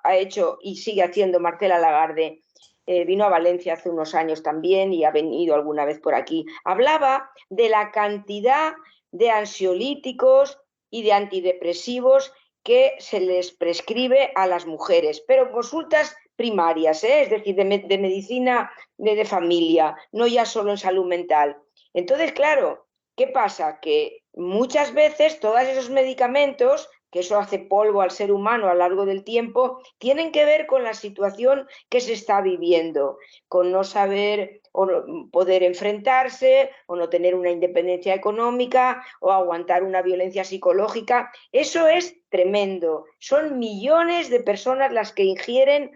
ha hecho y sigue haciendo Marcela Lagarde. Vino a Valencia hace unos años también y ha venido alguna vez por aquí. Hablaba de la cantidad de ansiolíticos y de antidepresivos que se les prescribe a las mujeres, pero consultas primarias, es decir, de medicina de familia, no ya solo en salud mental. Entonces, claro, ¿qué pasa? Que muchas veces todos esos medicamentos, que eso hace polvo al ser humano a lo largo del tiempo, tienen que ver con la situación que se está viviendo, con no saber o no poder enfrentarse, o no tener una independencia económica, o aguantar una violencia psicológica. Eso es tremendo. Son millones de personas las que ingieren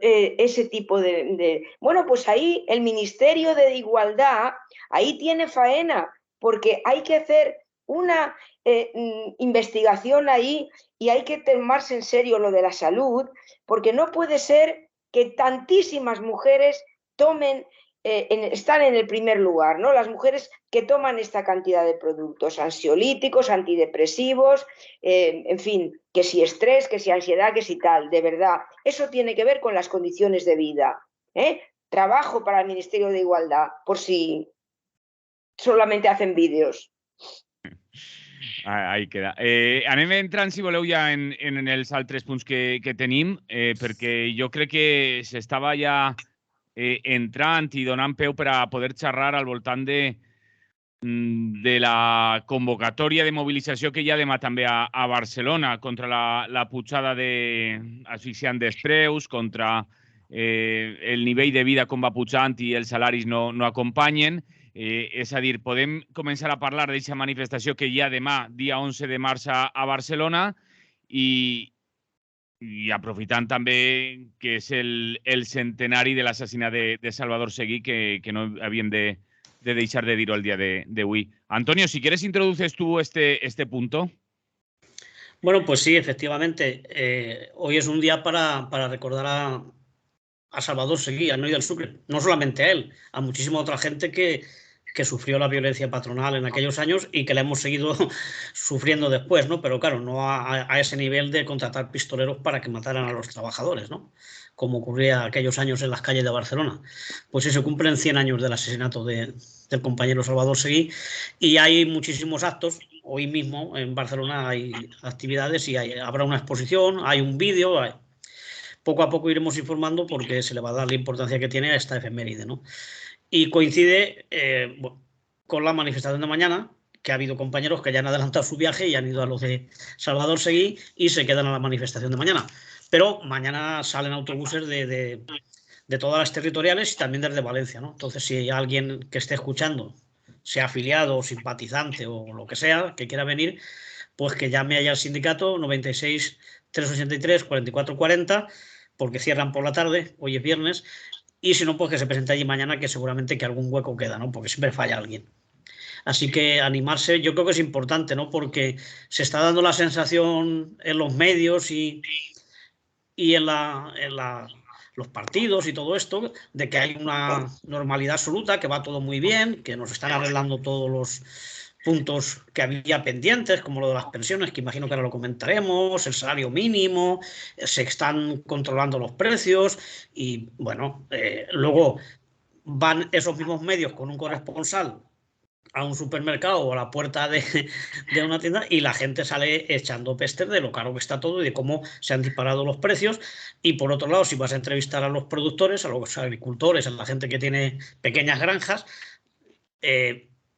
ese tipo de... Bueno, pues ahí el Ministerio de Igualdad, ahí tiene faena, porque hay que hacer una investigación ahí y hay que tomarse en serio lo de la salud, porque no puede ser que tantísimas mujeres tomen, están en el primer lugar, ¿no? Las mujeres que toman esta cantidad de productos, ansiolíticos, antidepresivos, en fin, que si estrés, que si ansiedad, que si tal, de verdad. Eso tiene que ver con las condiciones de vida. Trabajo para el Ministerio de Igualdad, por si solamente hacen vídeos. Ahí queda. Anem entrant, si voleu, ja en els altres punts que tenim, perquè jo crec que s'estava ja entrant i donant peu per a poder xerrar al voltant de la convocatòria de mobilització que hi ha demà també a Barcelona contra la pujada asfixiant dels preus, contra el nivell de vida com va pujant i els salaris no acompanyen. És a dir, podem començar a parlar d'aquesta manifestació que hi ha demà, dia 11 de març a Barcelona, i aprofitant també que és el centenari de l'assassinat de Salvador Seguí, que no havíem de deixar de dir-ho el dia d'avui. Antonio, si quieres introduces tú este punto. Bueno, pues sí, efectivamente. Hoy es un día para recordar a Salvador Seguí, a Noy del Sucre. No solamente a él, a muchísima otra gente que sufrió la violencia patronal en aquellos años y que la hemos seguido sufriendo después, ¿no? Pero claro, no a ese nivel de contratar pistoleros para que mataran a los trabajadores, ¿no? Como ocurría aquellos años en las calles de Barcelona. Pues sí, se cumplen 100 años del asesinato del compañero Salvador Seguí y hay muchísimos actos. Hoy mismo en Barcelona hay actividades y habrá una exposición, hay un vídeo. Poco a poco iremos informando porque se le va a dar la importancia que tiene a esta efeméride, ¿no? Y coincide con la manifestación de mañana, que ha habido compañeros que ya han adelantado su viaje y han ido a los de Salvador Seguí y se quedan a la manifestación de mañana. Pero mañana salen autobuses de todas las territoriales y también desde Valencia, ¿no? Entonces, si hay alguien que esté escuchando, sea afiliado o simpatizante o lo que sea, que quiera venir, pues que llame allá al sindicato 96 383 4440, porque cierran por la tarde, hoy es viernes, y si no, pues que se presente allí mañana, que seguramente que algún hueco queda, ¿no? Porque siempre falla alguien. Así que animarse, yo creo que es importante, ¿no? Porque se está dando la sensación en los medios y en los partidos y todo esto, de que hay una normalidad absoluta, que va todo muy bien, que nos están arreglando todos los puntos que había pendientes, como lo de las pensiones, que imagino que ahora lo comentaremos, el salario mínimo, se están controlando los precios y, bueno, luego van esos mismos medios con un corresponsal a un supermercado o a la puerta de una tienda y la gente sale echando pestes de lo caro que está todo y de cómo se han disparado los precios. Y por otro lado, si vas a entrevistar a los productores, a los agricultores, a la gente que tiene pequeñas granjas,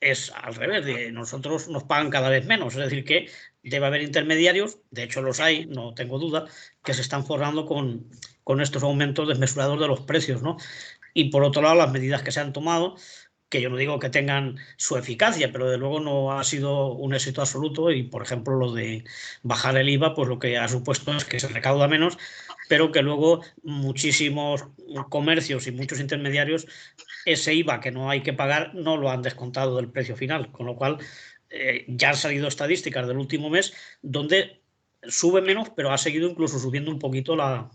es al revés, nosotros nos pagan cada vez menos, es decir que debe haber intermediarios, de hecho los hay, no tengo duda, que se están forrando con estos aumentos desmesurados de los precios, ¿no? Y por otro lado, las medidas que se han tomado, que yo no digo que tengan su eficacia, pero de luego no ha sido un éxito absoluto y, por ejemplo, lo de bajar el IVA, pues lo que ha supuesto es que se recauda menos, pero que luego muchísimos comercios y muchos intermediarios ese IVA que no hay que pagar no lo han descontado del precio final, con lo cual ya han salido estadísticas del último mes donde sube menos, pero ha seguido incluso subiendo un poquito la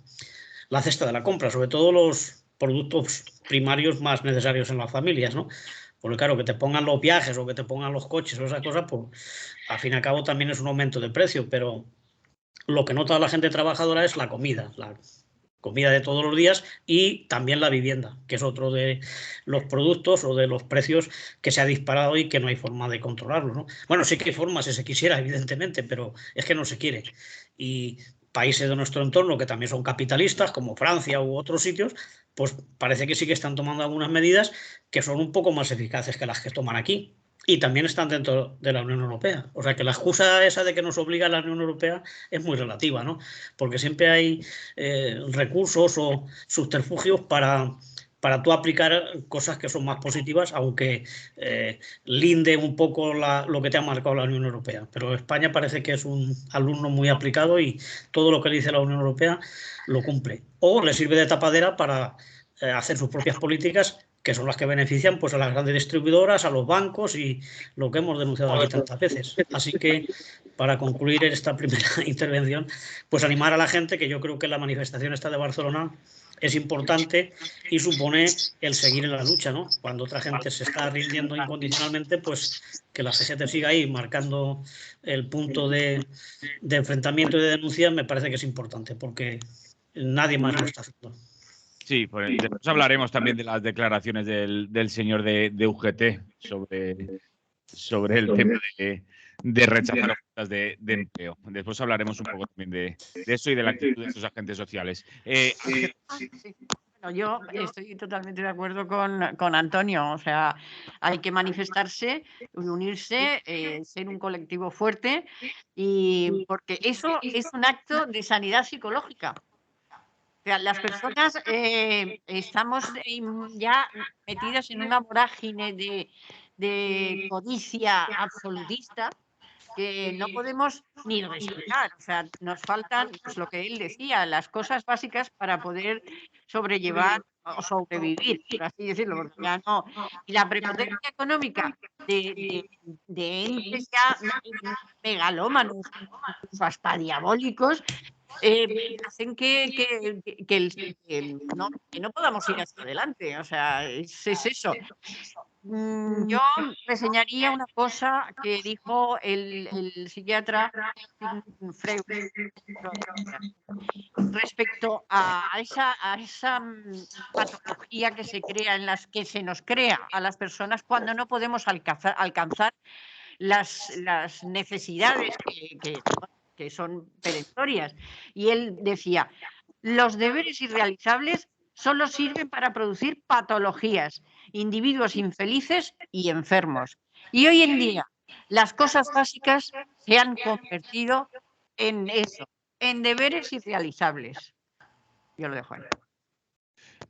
cesta de la compra, sobre todo los productos primarios más necesarios en las familias, ¿no? Porque claro, que te pongan los viajes o que te pongan los coches o esas cosas, pues al fin y al cabo también es un aumento de precio, pero lo que nota la gente trabajadora es la comida de todos los días y también la vivienda, que es otro de los productos o de los precios que se ha disparado y que no hay forma de controlarlo, ¿no? Bueno, sí que hay forma si se quisiera, evidentemente, pero es que no se quiere. Y países de nuestro entorno que también son capitalistas, como Francia u otros sitios, pues parece que sí que están tomando algunas medidas que son un poco más eficaces que las que toman aquí. Y también están dentro de la Unión Europea. O sea que la excusa esa de que nos obliga la Unión Europea es muy relativa, ¿no? Porque siempre hay recursos o subterfugios para tú aplicar cosas que son más positivas, aunque linde un poco lo que te ha marcado la Unión Europea. Pero España parece que es un alumno muy aplicado y todo lo que le dice la Unión Europea lo cumple. O le sirve de tapadera para hacer sus propias políticas, que son las que benefician pues a las grandes distribuidoras, a los bancos y lo que hemos denunciado aquí tantas veces. Así que, para concluir esta primera intervención, pues animar a la gente, que yo creo que la manifestación esta de Barcelona es importante y supone el seguir en la lucha, ¿no? Cuando otra gente se está rindiendo incondicionalmente, pues que la CGT siga ahí marcando el punto de enfrentamiento y de denuncia me parece que es importante, porque nadie más lo está haciendo. Sí, pues después hablaremos también de las declaraciones del señor de UGT sobre el tema de rechazar ofertas de empleo. Después hablaremos un poco también de eso y de la actitud de estos agentes sociales. Sí. Bueno, yo estoy totalmente de acuerdo con Antonio. O sea, hay que manifestarse, unirse, ser un colectivo fuerte, y porque eso es un acto de sanidad psicológica. O sea, las personas estamos ya metidas en una vorágine de codicia absolutista que no podemos ni respirar. O sea, nos faltan, pues, lo que él decía, las cosas básicas para poder sobrellevar o sobrevivir, por así decirlo, porque ya no. Y la prepotencia económica de entes ya megalómanos, hasta diabólicos, hacen que no podamos ir hacia adelante. O sea, es eso. Yo reseñaría una cosa que dijo el psiquiatra Freud respecto a esa patología que se crea, en las que se nos crea a las personas cuando no podemos alcanzar las necesidades que son perentorias. Y él decía, los deberes irrealizables solo sirven para producir patologías, individuos infelices y enfermos. Y hoy en día las cosas básicas se han convertido en eso, en deberes irrealizables. Yo lo dejo ahí.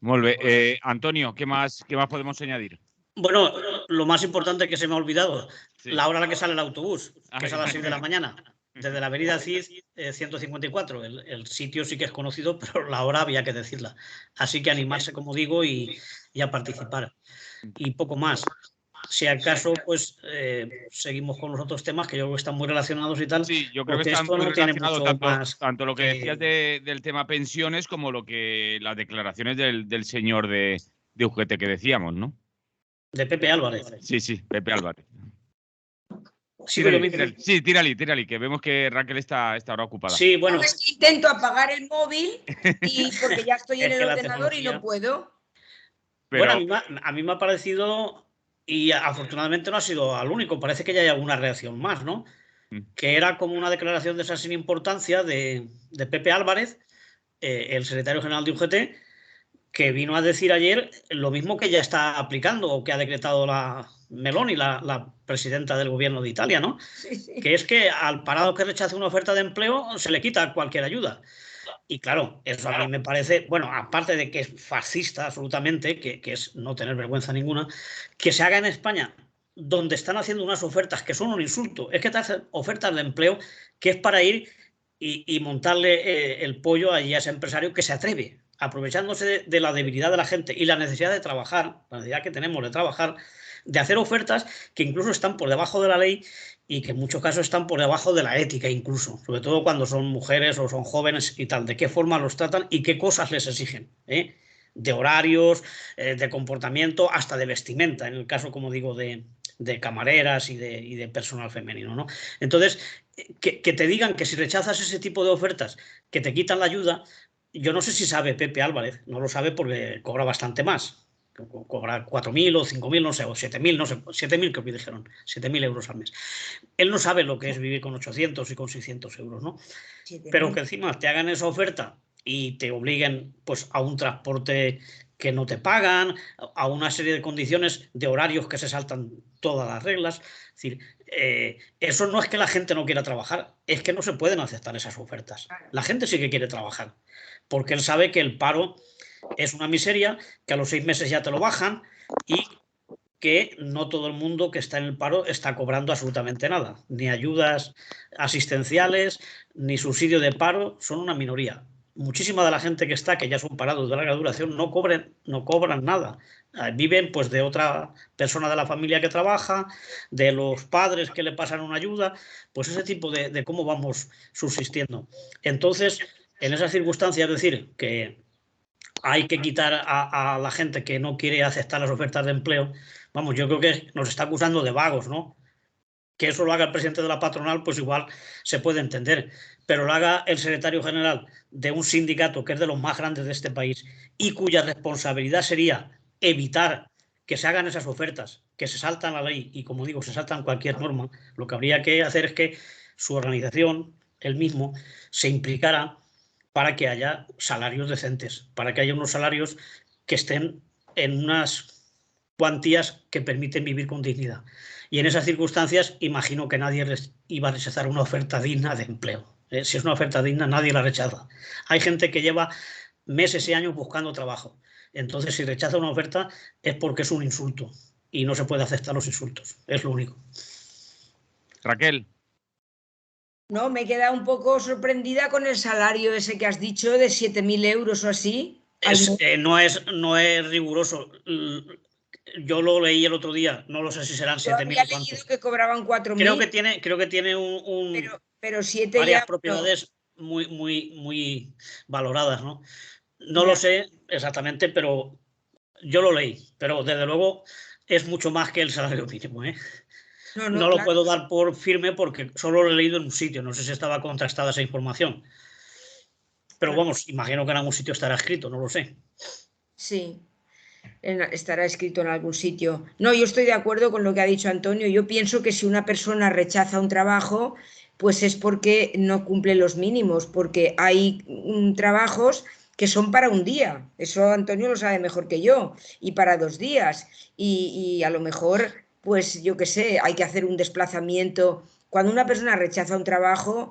Muy bien. Antonio, ¿qué más podemos añadir? Bueno, lo más importante que se me ha olvidado, sí, la hora a la que sale el autobús, que es a las 6 de la mañana. Desde la avenida Cid 154. El sitio sí que es conocido, pero la hora había que decirla. Así que animarse, como digo, y a participar. Y poco más. Si acaso, pues seguimos con los otros temas que yo creo que están muy relacionados y tal. Sí, yo creo que están muy relacionados tanto lo que decías del tema pensiones como las declaraciones del señor de UGT que decíamos, ¿no? De Pepe Álvarez. Sí, Pepe Álvarez. Sí, tírale, que vemos que Raquel está ahora ocupada. Sí, bueno. Es que intento apagar el móvil y porque ya estoy en el ordenador y no puedo. Pero... Bueno, a mí me ha parecido, y afortunadamente no ha sido al único, parece que ya hay alguna reacción más, ¿no? Que era como una declaración de esa sin importancia de Pepe Álvarez, el secretario general de UGT, que vino a decir ayer lo mismo que ya está aplicando o que ha decretado la Meloni, la presidenta del gobierno de Italia, ¿no? Sí. Que es que al parado que rechace una oferta de empleo se le quita cualquier ayuda. Y claro, eso a mí me parece, bueno, aparte de que es fascista absolutamente, que es no tener vergüenza ninguna, que se haga en España, donde están haciendo unas ofertas que son un insulto. Es que te hacen ofertas de empleo que es para ir y montarle el pollo a ese empresario que se atreve, aprovechándose de la debilidad de la gente y la necesidad de trabajar, la necesidad que tenemos de trabajar, de hacer ofertas que incluso están por debajo de la ley y que en muchos casos están por debajo de la ética incluso, sobre todo cuando son mujeres o son jóvenes y tal, de qué forma los tratan y qué cosas les exigen, ¿eh? de horarios, de comportamiento, hasta de vestimenta, en el caso, como digo, de camareras y de personal femenino, ¿no? Entonces, que te digan que si rechazas ese tipo de ofertas, que te quitan la ayuda, yo no sé si sabe Pepe Álvarez, no lo sabe porque cobra bastante más. Cobra 4.000 o 5.000, no sé, o 7.000, no sé, 7.000 creo que dijeron, 7.000 euros al mes. Él no sabe lo que es vivir con 800 y con 600 euros, ¿no? Pero que encima te hagan esa oferta y te obliguen pues a un transporte que no te pagan, a una serie de condiciones, de horarios que se saltan todas las reglas. Es decir, eso no es que la gente no quiera trabajar, es que no se pueden aceptar esas ofertas. La gente sí que quiere trabajar, porque él sabe que el paro es una miseria, que a los 6 meses ya te lo bajan y que no todo el mundo que está en el paro está cobrando absolutamente nada. Ni ayudas asistenciales, ni subsidio de paro, son una minoría. Muchísima de la gente que está, que ya son parados de larga duración, no cobran nada. Viven pues de otra persona de la familia que trabaja, de los padres que le pasan una ayuda, pues ese tipo de cómo vamos subsistiendo. Entonces, en esas circunstancias, es decir, que hay que quitar a la gente que no quiere aceptar las ofertas de empleo, vamos, yo creo que nos está acusando de vagos, ¿no? Que eso lo haga el presidente de la patronal, pues igual se puede entender, pero lo haga el secretario general de un sindicato que es de los más grandes de este país y cuya responsabilidad sería evitar que se hagan esas ofertas, que se saltan la ley y, como digo, se saltan cualquier norma. Lo que habría que hacer es que su organización, él mismo, se implicara para que haya salarios decentes, para que haya unos salarios que estén en unas cuantías que permiten vivir con dignidad. Y en esas circunstancias imagino que nadie iba a rechazar una oferta digna de empleo. Si es una oferta digna, nadie la rechaza. Hay gente que lleva meses y años buscando trabajo. Entonces, si rechaza una oferta es porque es un insulto y no se puede aceptar los insultos. Es lo único. Raquel. No, me he quedado un poco sorprendida con el salario ese que has dicho de 7.000 euros o así. No es riguroso. Yo lo leí el otro día, no lo sé si serán 7.000 había o cuánto. leído que cobraban 4.000. Creo que tiene pero 7 varias ya propiedades muy valoradas, ¿no? No lo sé exactamente, pero yo lo leí. Pero desde luego es mucho más que el salario mínimo, ¿eh? No lo puedo dar por firme porque solo lo he leído en un sitio. No sé si estaba contrastada esa información. Pero vamos, imagino que en algún sitio estará escrito, no lo sé. Sí, estará escrito en algún sitio. No, yo estoy de acuerdo con lo que ha dicho Antonio. Yo pienso que si una persona rechaza un trabajo, pues es porque no cumple los mínimos, porque hay trabajos que son para un día. Eso Antonio lo sabe mejor que yo. Y para 2 días. Y a lo mejor, pues yo qué sé, hay que hacer un desplazamiento. Cuando una persona rechaza un trabajo,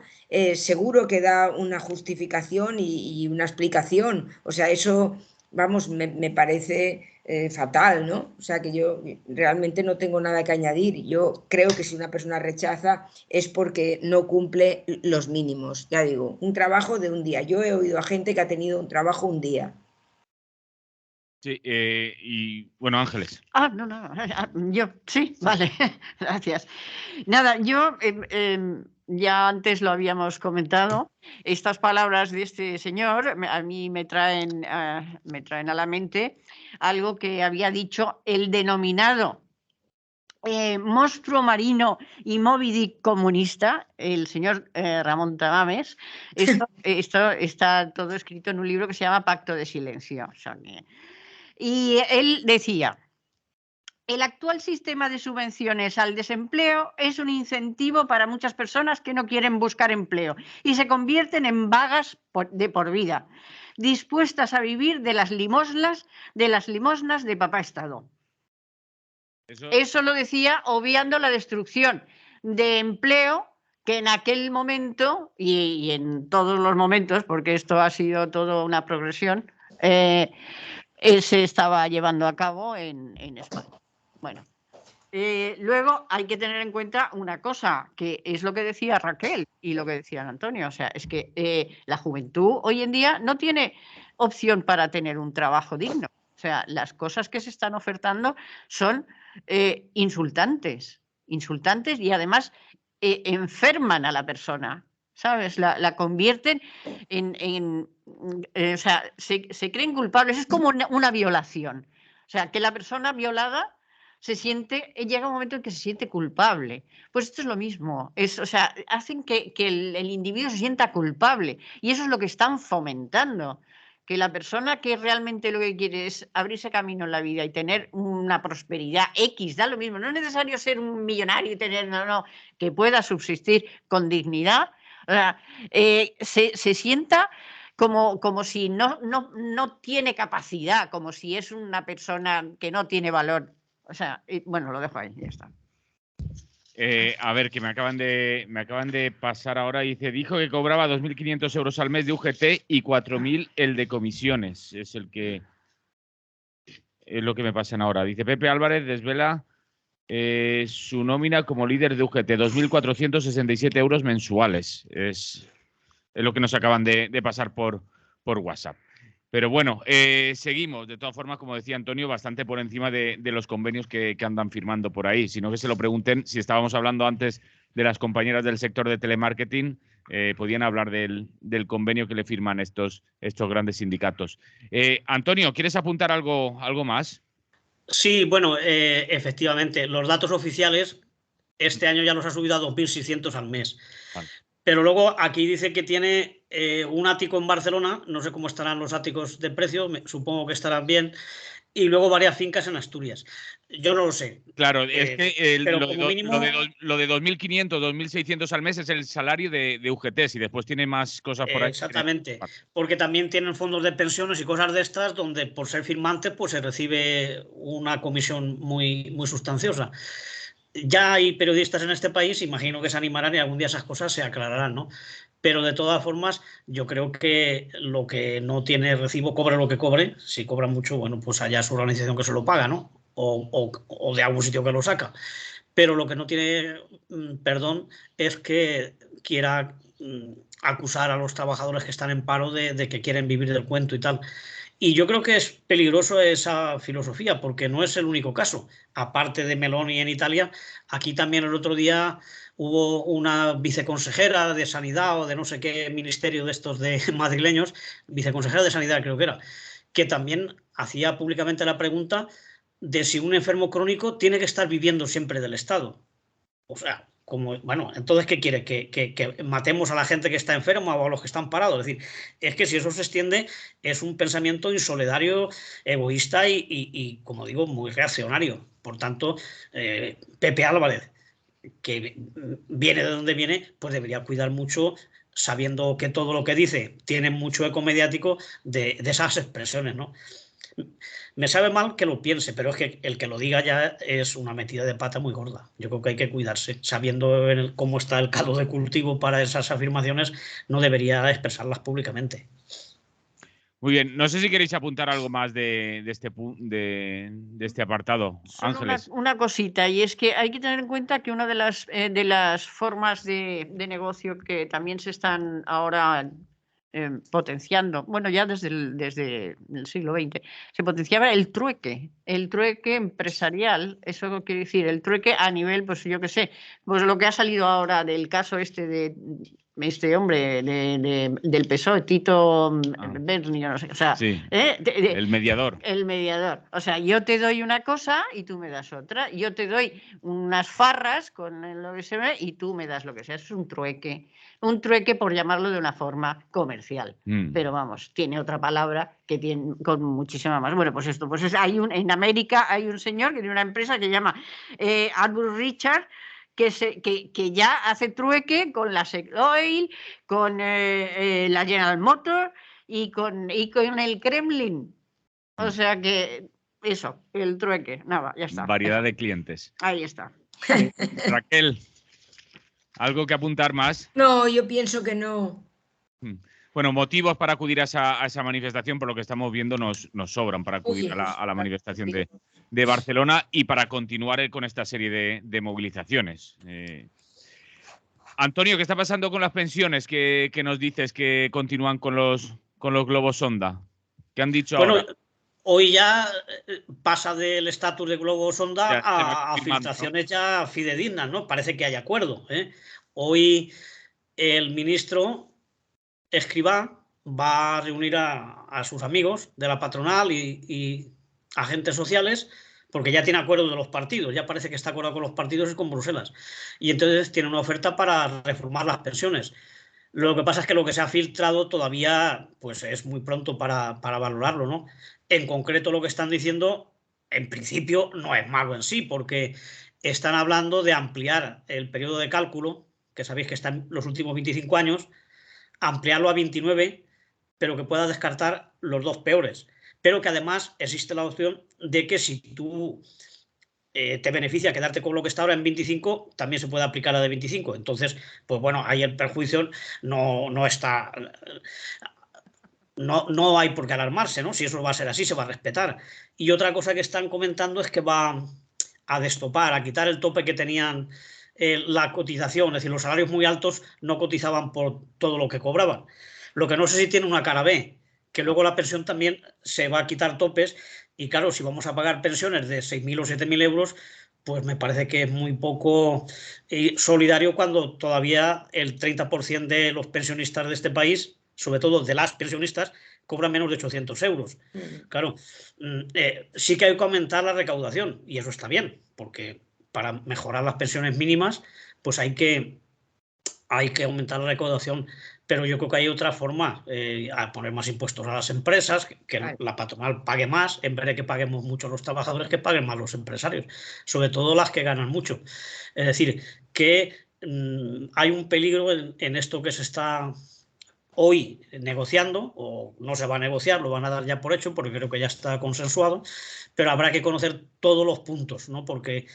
seguro que da una justificación y una explicación. O sea, eso, vamos, me parece fatal, ¿no? O sea, que yo realmente no tengo nada que añadir. Yo creo que si una persona rechaza es porque no cumple los mínimos. Ya digo, un trabajo de un día. Yo he oído a gente que ha tenido un trabajo un día. Sí, y bueno, Ángeles. No, yo sí, vale, gracias. Nada, yo ya antes lo habíamos comentado, estas palabras de este señor a mí me traen a la mente algo que había dicho el denominado monstruo marino y Moby Dick comunista, el señor Ramón Tamames. Esto está todo escrito en un libro que se llama Pacto de Silencio. Y él decía: el actual sistema de subvenciones al desempleo es un incentivo para muchas personas que no quieren buscar empleo y se convierten en vagas de por vida, dispuestas a vivir de las limosnas de papá Estado. Eso lo decía obviando la destrucción de empleo que en aquel momento y en todos los momentos, porque esto ha sido toda una progresión, se estaba llevando a cabo en España. Bueno, luego hay que tener en cuenta una cosa, que es lo que decía Raquel y lo que decía Antonio. O sea, es que la juventud hoy en día no tiene opción para tener un trabajo digno. O sea, las cosas que se están ofertando son insultantes y además enferman a la persona. O ¿sabes? La convierten o sea, se creen culpables. Es como una violación. O sea, que la persona violada llega un momento en que se siente culpable. Pues esto es lo mismo. O sea, hacen que el individuo se sienta culpable. Y eso es lo que están fomentando. Que la persona que realmente lo que quiere es abrirse camino en la vida y tener una prosperidad X, da lo mismo. No es necesario ser un millonario y tener, no, que pueda subsistir con dignidad. O sea, se sienta como si no tiene capacidad, como si es una persona que no tiene valor. O sea, bueno, lo dejo ahí, ya está. A ver, que me acaban de pasar ahora. Dijo que cobraba 2.500 euros al mes de UGT y 4.000 el de comisiones. Es lo que me pasan ahora. Dice Pepe Álvarez desvela su nómina como líder de UGT, 2.467 euros mensuales. Es lo que nos acaban de pasar por WhatsApp. Pero bueno, seguimos. De todas formas, como decía Antonio, bastante por encima de los convenios que andan firmando por ahí. Si no, que se lo pregunten. Si estábamos hablando antes de las compañeras del sector de telemarketing, podían hablar del convenio que le firman estos grandes sindicatos. Antonio, ¿quieres apuntar algo más? Sí, bueno, efectivamente, los datos oficiales este año ya los ha subido a 2.600 al mes. Vale. Pero luego aquí dice que tiene un ático en Barcelona, no sé cómo estarán los áticos de precio, supongo que estarán bien, y luego varias fincas en Asturias. Yo no lo sé. Claro, es que lo de 2.500, 2.600 al mes es el salario de UGT, y después tiene más cosas por ahí. Exactamente, porque también tienen fondos de pensiones y cosas de estas donde por ser firmante pues se recibe una comisión muy, muy sustanciosa. Ya hay periodistas en este país, imagino que se animarán y algún día esas cosas se aclararán, ¿no? Pero de todas formas, yo creo que lo que no tiene recibo, cobre lo que cobre. Si cobra mucho, bueno, pues allá su organización que se lo paga, ¿no? O de algún sitio que lo saca. Pero lo que no tiene perdón es que quiera acusar a los trabajadores que están en paro de que quieren vivir del cuento y tal. Y yo creo que es peligroso esa filosofía, porque no es el único caso. Aparte de Meloni en Italia, aquí también el otro día hubo una viceconsejera de Sanidad o de no sé qué ministerio de estos de madrileños, viceconsejera de Sanidad creo que era, que también hacía públicamente la pregunta de si un enfermo crónico tiene que estar viviendo siempre del Estado. O sea, bueno, entonces, ¿qué quiere? ¿Que matemos a la gente que está enferma o a los que están parados? Es decir, es que si eso se extiende, es un pensamiento insolidario, egoísta y como digo, muy reaccionario. Por tanto, Pepe Álvarez, que viene de donde viene, pues debería cuidar mucho, sabiendo que todo lo que dice tiene mucho eco mediático de esas expresiones, ¿no? Me sabe mal que lo piense, pero es que el que lo diga ya es una metida de pata muy gorda. Yo creo que hay que cuidarse. Sabiendo cómo está el caldo de cultivo para esas afirmaciones, no debería expresarlas públicamente. Muy bien, no sé si queréis apuntar algo más de este apartado. Solo Ángeles. Una cosita, y es que hay que tener en cuenta que una de las formas de negocio que también se están ahora potenciando, bueno, ya desde el siglo XX, se potenciaba el trueque empresarial. Eso quiere decir el trueque a nivel, pues yo qué sé, pues lo que ha salido ahora del caso de este hombre del PSOE, Tito Berni, no sé, o sea, sí, el mediador. El mediador. O sea, yo te doy una cosa y tú me das otra. Yo te doy unas farras con lo que se ve y tú me das lo que sea. Eso es un trueque. Un trueque, por llamarlo de una forma comercial. Pero vamos, tiene otra palabra que tiene con muchísima más. Bueno, pues esto, pues en América hay un señor que tiene una empresa que se llama Albert Richard, que ya hace trueque con la Oil, con la General Motors y con el Kremlin. O sea que eso, el trueque, nada, ya está. Variedad de clientes. Ahí está. Raquel, ¿algo que apuntar más? No, yo pienso que no. Bueno, motivos para acudir a esa manifestación, por lo que estamos viendo, nos sobran para acudir a la manifestación de Barcelona y para continuar con esta serie de movilizaciones. Antonio, ¿qué está pasando con las pensiones que nos dices que continúan con los globos sonda? ¿Qué han dicho ahora? Hoy ya pasa del estatus de globo sonda a filtraciones ya fidedignas, ¿no? Parece que hay acuerdo, ¿eh? Hoy el ministro Escrivá va a reunir a sus amigos de la patronal y agentes sociales, porque ya tiene acuerdo de los partidos, ya parece que está acordado con los partidos y con Bruselas. Y entonces tiene una oferta para reformar las pensiones. Lo que pasa es que lo que se ha filtrado todavía pues es muy pronto para valorarlo, ¿no? En concreto lo que están diciendo, en principio, no es malo en sí, porque están hablando de ampliar el periodo de cálculo, que sabéis que está en los últimos 25 años, ampliarlo a 29, pero que pueda descartar los dos peores. Pero que además existe la opción de que si tú te beneficia quedarte con lo que está ahora en 25, también se puede aplicar a de 25. Entonces, pues bueno, ahí el perjuicio no está... No hay por qué alarmarse, ¿no? Si eso va a ser así, se va a respetar. Y otra cosa que están comentando es que va a destopar, a quitar el tope que tenían la cotización. Es decir, los salarios muy altos no cotizaban por todo lo que cobraban. Lo que no sé si tiene una cara B, que luego la pensión también se va a quitar topes. Y claro, si vamos a pagar pensiones de 6.000 o 7.000 euros, pues me parece que es muy poco solidario cuando todavía el 30% de los pensionistas de este país, sobre todo de las pensionistas, cobran menos de 800 euros. Claro, sí que hay que aumentar la recaudación y eso está bien, porque para mejorar las pensiones mínimas, pues hay que aumentar la recaudación. Pero yo creo que hay otra forma, a poner más impuestos a las empresas, que la patronal pague más, en vez de que paguemos mucho los trabajadores, que paguen más los empresarios, sobre todo las que ganan mucho. Es decir, que hay un peligro en esto que se está hoy negociando, o no se va a negociar, lo van a dar ya por hecho, porque creo que ya está consensuado, pero habrá que conocer todos los puntos, ¿no? Porque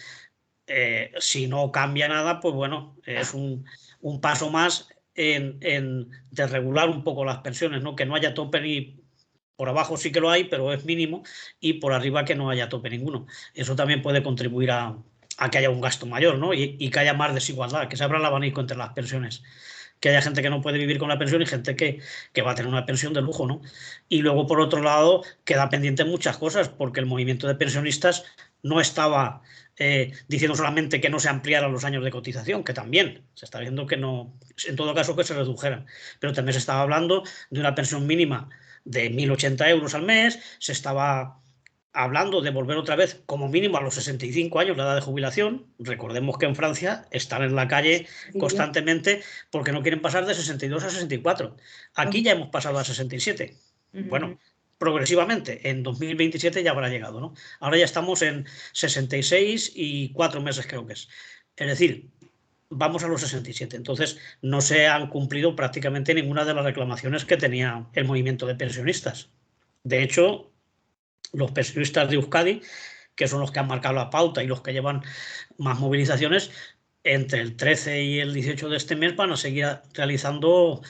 si no cambia nada, pues bueno, es un paso más en desregular un poco las pensiones, ¿no? Que no haya tope ni por abajo, sí que lo hay, pero es mínimo, y por arriba que no haya tope ninguno. Eso también puede contribuir a que haya un gasto mayor, ¿no? Y que haya más desigualdad, que se abra el abanico entre las pensiones. Que haya gente que no puede vivir con la pensión y gente que va a tener una pensión de lujo, ¿no? Y luego, por otro lado, queda pendiente muchas cosas, porque el movimiento de pensionistas no estaba diciendo solamente que no se ampliaran los años de cotización, que también se está viendo que no, en todo caso que se redujeran, pero también se estaba hablando de una pensión mínima de 1.080 euros al mes, se estaba hablando de volver otra vez como mínimo a los 65 años la edad de jubilación. Recordemos que en Francia están en la calle constantemente porque no quieren pasar de 62 a 64. Aquí ya hemos pasado a 67. Bueno, progresivamente, en 2027 ya habrá llegado, ¿no? Ahora ya estamos en 66 y 4 meses creo que es. Es decir, vamos a los 67. Entonces, no se han cumplido prácticamente ninguna de las reclamaciones que tenía el movimiento de pensionistas. De hecho, los pensionistas de Euskadi, que son los que han marcado la pauta y los que llevan más movilizaciones, entre el 13 y el 18 de este mes van a seguir realizando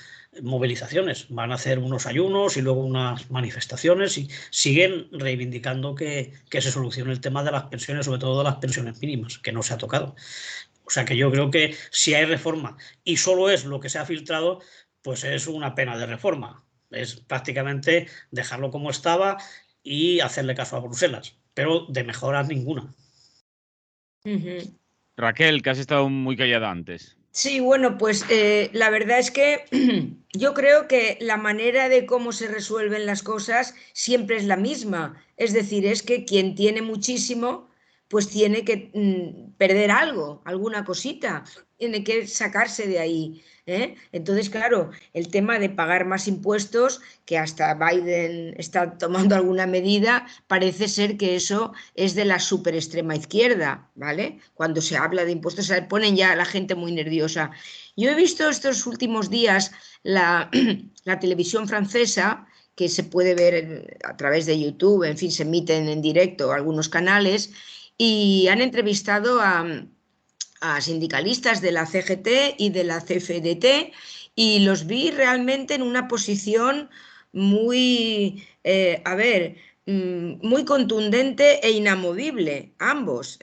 movilizaciones, van a hacer unos ayunos y luego unas manifestaciones y siguen reivindicando que se solucione el tema de las pensiones, sobre todo de las pensiones mínimas, que no se ha tocado. O sea que yo creo que si hay reforma y solo es lo que se ha filtrado, pues es una pena de reforma. Es prácticamente dejarlo como estaba y hacerle caso a Bruselas, pero de mejoras ninguna. Raquel, que has estado muy callada antes. Sí, bueno, pues la verdad es que yo creo que la manera de cómo se resuelven las cosas siempre es la misma. Es decir, es que quien tiene muchísimo, pues tiene que perder algo, alguna cosita, tiene que sacarse de ahí. Entonces, claro, el tema de pagar más impuestos, que hasta Biden está tomando alguna medida, parece ser que eso es de la super extrema izquierda, ¿vale? Cuando se habla de impuestos se ponen ya a la gente muy nerviosa. Yo he visto estos últimos días la televisión francesa, que se puede ver a través de YouTube, en fin, se emiten en directo algunos canales, y han entrevistado a sindicalistas de la CGT y de la CFDT y los vi realmente en una posición muy, muy contundente e inamovible, ambos,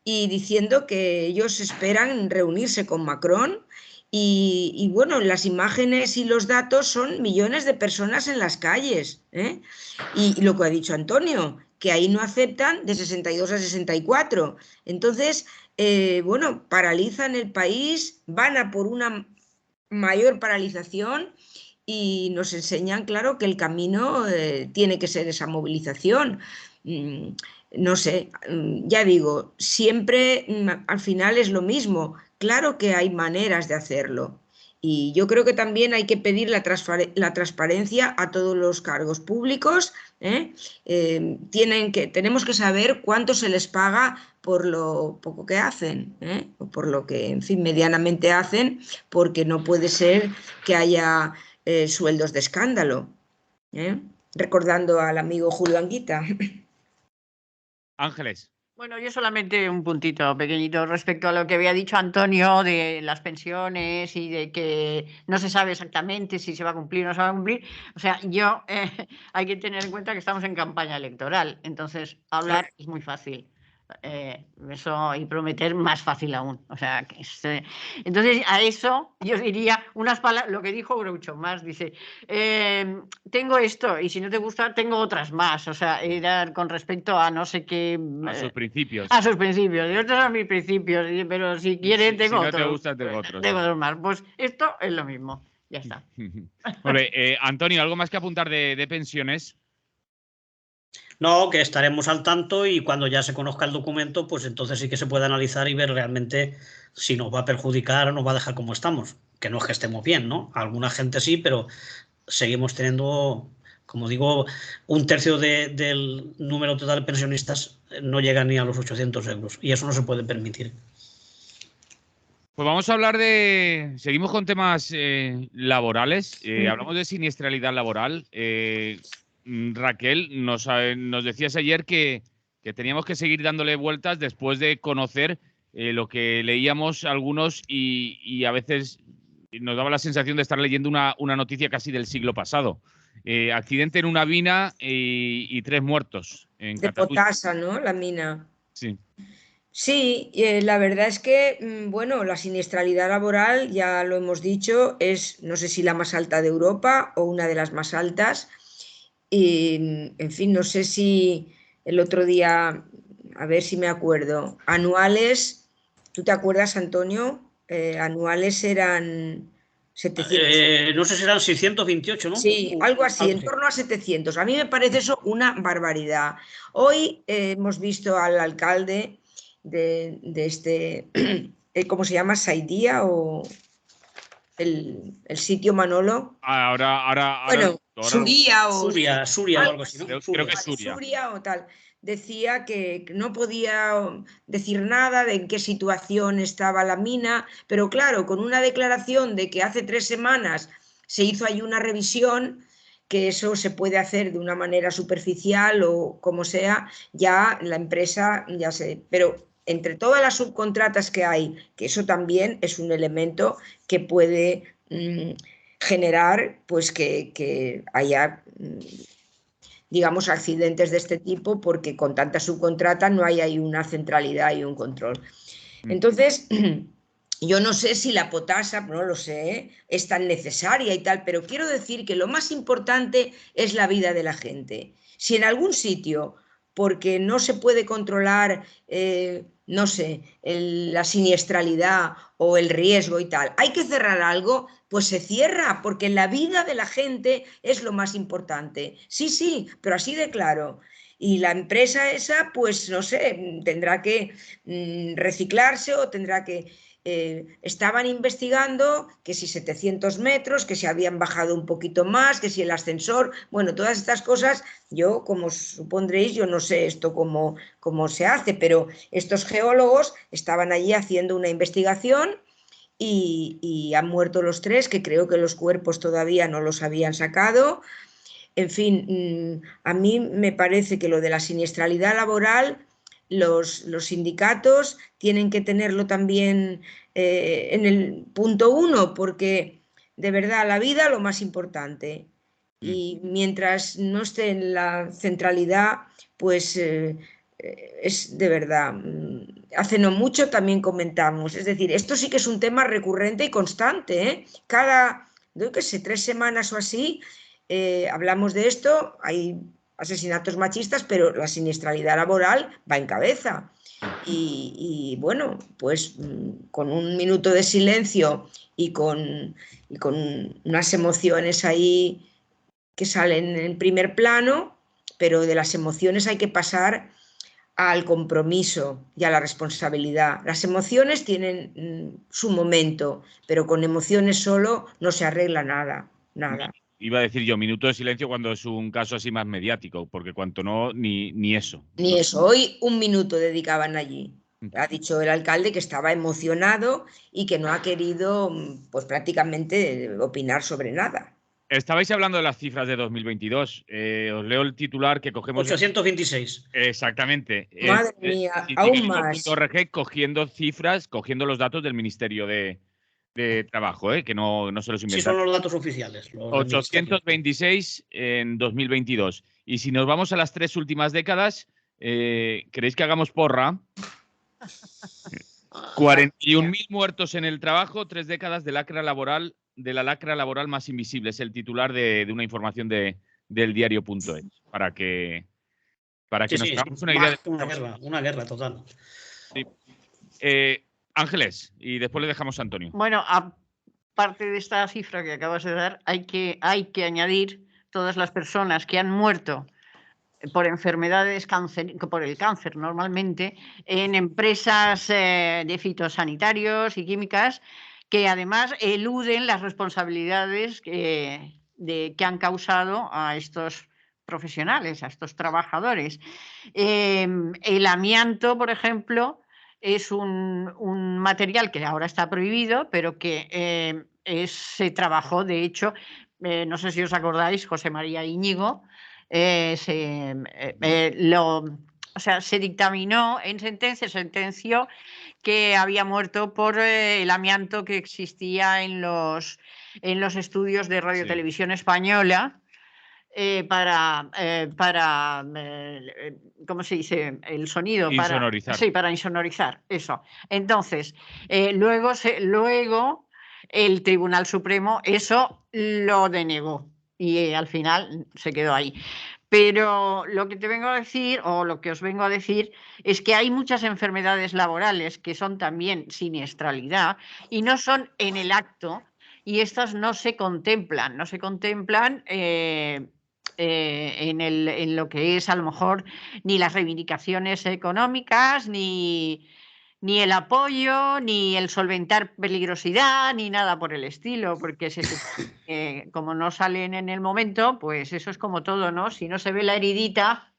y diciendo que ellos esperan reunirse con Macron y bueno, las imágenes y los datos son millones de personas en las calles, y lo que ha dicho Antonio, que ahí no aceptan de 62 a 64. Entonces, bueno, paralizan el país, van a por una mayor paralización y nos enseñan, claro, que el camino tiene que ser esa movilización. No sé, ya digo, siempre al final es lo mismo. Claro que hay maneras de hacerlo. Y yo creo que también hay que pedir la transparencia a todos los cargos públicos. Tenemos que saber cuánto se les paga por lo poco que hacen, o por lo que, en fin, medianamente hacen, porque no puede ser que haya sueldos de escándalo. Recordando al amigo Julio Anguita. Ángeles. Bueno, yo solamente un puntito pequeñito respecto a lo que había dicho Antonio de las pensiones y de que no se sabe exactamente si se va a cumplir o no se va a cumplir. O sea, hay que tener en cuenta que estamos en campaña electoral, entonces hablar es muy fácil. Eso y prometer más fácil aún. O sea, entonces a eso yo diría unas palabras, lo que dijo Groucho Marx, dice, tengo esto y si no te gusta tengo otras más. O sea, era con respecto a no sé qué. A sus principios. A sus principios. Y estos son mis principios, pero si quieren tengo si no otros. te gusta, tengo otros. Tengo otros más. Pues esto es lo mismo. Ya está. Vale, Antonio, ¿algo más que apuntar de pensiones? No, que estaremos al tanto y cuando ya se conozca el documento, pues entonces sí que se puede analizar y ver realmente si nos va a perjudicar o nos va a dejar como estamos. Que no es que estemos bien, ¿no? Alguna gente sí, pero seguimos teniendo, como digo, un tercio del número total de pensionistas no llega ni a los 800 euros y eso no se puede permitir. Pues vamos a hablar seguimos con temas laborales, hablamos de siniestralidad laboral. Raquel, nos decías ayer que teníamos que seguir dándole vueltas después de conocer lo que leíamos algunos y a veces nos daba la sensación de estar leyendo una noticia casi del siglo pasado. Accidente en una mina y 3 muertos. De Potasa, ¿no? La mina. Sí. Sí, la verdad es que, bueno, la siniestralidad laboral, ya lo hemos dicho, es, no sé si la más alta de Europa o una de las más altas. Y, en fin, no sé si el otro día, a ver si me acuerdo, anuales, ¿tú te acuerdas, Antonio? Anuales eran 700. No sé si eran 628, ¿no? Sí, algo así, en torno a 700. A mí me parece eso una barbaridad. Hoy hemos visto al alcalde de este, ¿cómo se llama? Saidía o el sitio Manolo. Bueno, Suria o algo así, ¿no? Creo que es Suria o tal. Decía que no podía decir nada de en qué situación estaba la mina, pero claro, con una declaración de que hace 3 semanas se hizo ahí una revisión, que eso se puede hacer de una manera superficial o como sea, ya la empresa, ya sé, pero entre todas las subcontratas que hay, que eso también es un elemento que puede generar pues que haya digamos accidentes de este tipo, porque con tanta subcontrata no hay ahí una centralidad y un control. Entonces, yo no sé si la potasa, no lo sé, es tan necesaria y tal, pero quiero decir que lo más importante es la vida de la gente. Si en algún sitio, porque no se puede controlar, no sé, la siniestralidad o el riesgo y tal, hay que cerrar algo, pues se cierra, porque la vida de la gente es lo más importante. Sí, sí, pero así de claro. Y la empresa esa, pues no sé, tendrá que reciclarse o tendrá que... estaban investigando que si 700 metros, que si habían bajado un poquito más, que si el ascensor, bueno, todas estas cosas, yo, como supondréis, yo no sé esto cómo se hace, pero estos geólogos estaban allí haciendo una investigación y han muerto los 3, que creo que los cuerpos todavía no los habían sacado. En fin, a mí me parece que lo de la siniestralidad laboral, los sindicatos tienen que tenerlo también en el punto 1, porque de verdad la vida lo más importante. Y mientras no esté en la centralidad, pues es de verdad. Hace no mucho también comentamos, es decir, esto sí que es un tema recurrente y constante, ¿eh? Cada, yo qué sé, 3 semanas o así, hablamos de esto, hay asesinatos machistas, pero la siniestralidad laboral va en cabeza. Y bueno, pues con un minuto de silencio y con unas emociones ahí que salen en primer plano, pero de las emociones hay que pasar al compromiso y a la responsabilidad. Las emociones tienen su momento, pero con emociones solo no se arregla nada, nada. Iba a decir yo, minuto de silencio cuando es un caso así más mediático, porque cuanto no, ni eso. Ni eso. Hoy un minuto dedicaban allí. Ha dicho el alcalde que estaba emocionado y que no ha querido, pues prácticamente, opinar sobre nada. Estabais hablando de las cifras de 2022. Os leo el titular que cogemos. 826. Exactamente. Madre mía, aún más. .org cogiendo cifras, cogiendo los datos del Ministerio de Trabajo, que no se los inventan. Sí, son los datos oficiales. 826 en 2022. Y si nos vamos a las 3 últimas décadas, ¿queréis que hagamos porra? 41.000 muertos en el trabajo, 3 décadas de la lacra laboral más invisible. Es el titular de una información del diario.es, para que nos hagamos una idea. Una guerra total. Sí. Ángeles, y después le dejamos a Antonio. Bueno, aparte de esta cifra que acabas de dar, hay que añadir todas las personas que han muerto por enfermedades por el cáncer normalmente, en empresas de fitosanitarios y químicas que además eluden las responsabilidades que han causado a estos profesionales, a estos trabajadores. El amianto, por ejemplo, es un material que ahora está prohibido, pero que se trabajó, de hecho, no sé si os acordáis, José María Íñigo, se dictaminó en sentenció que había muerto por el amianto que existía en los estudios de Radio Televisión Española para ¿cómo se dice? El sonido. Insonorizar. Para insonorizar, eso. Entonces, luego el Tribunal Supremo eso lo denegó. Y al final se quedó ahí. Pero lo que te vengo a decir, o lo que os vengo a decir, es que hay muchas enfermedades laborales que son también siniestralidad y no son en el acto, y estas no se contemplan en lo que es a lo mejor ni las reivindicaciones económicas, ni el apoyo, ni el solventar peligrosidad, ni nada por el estilo, porque como no salen en el momento, pues eso es como todo, ¿no? Si no se ve la heridita,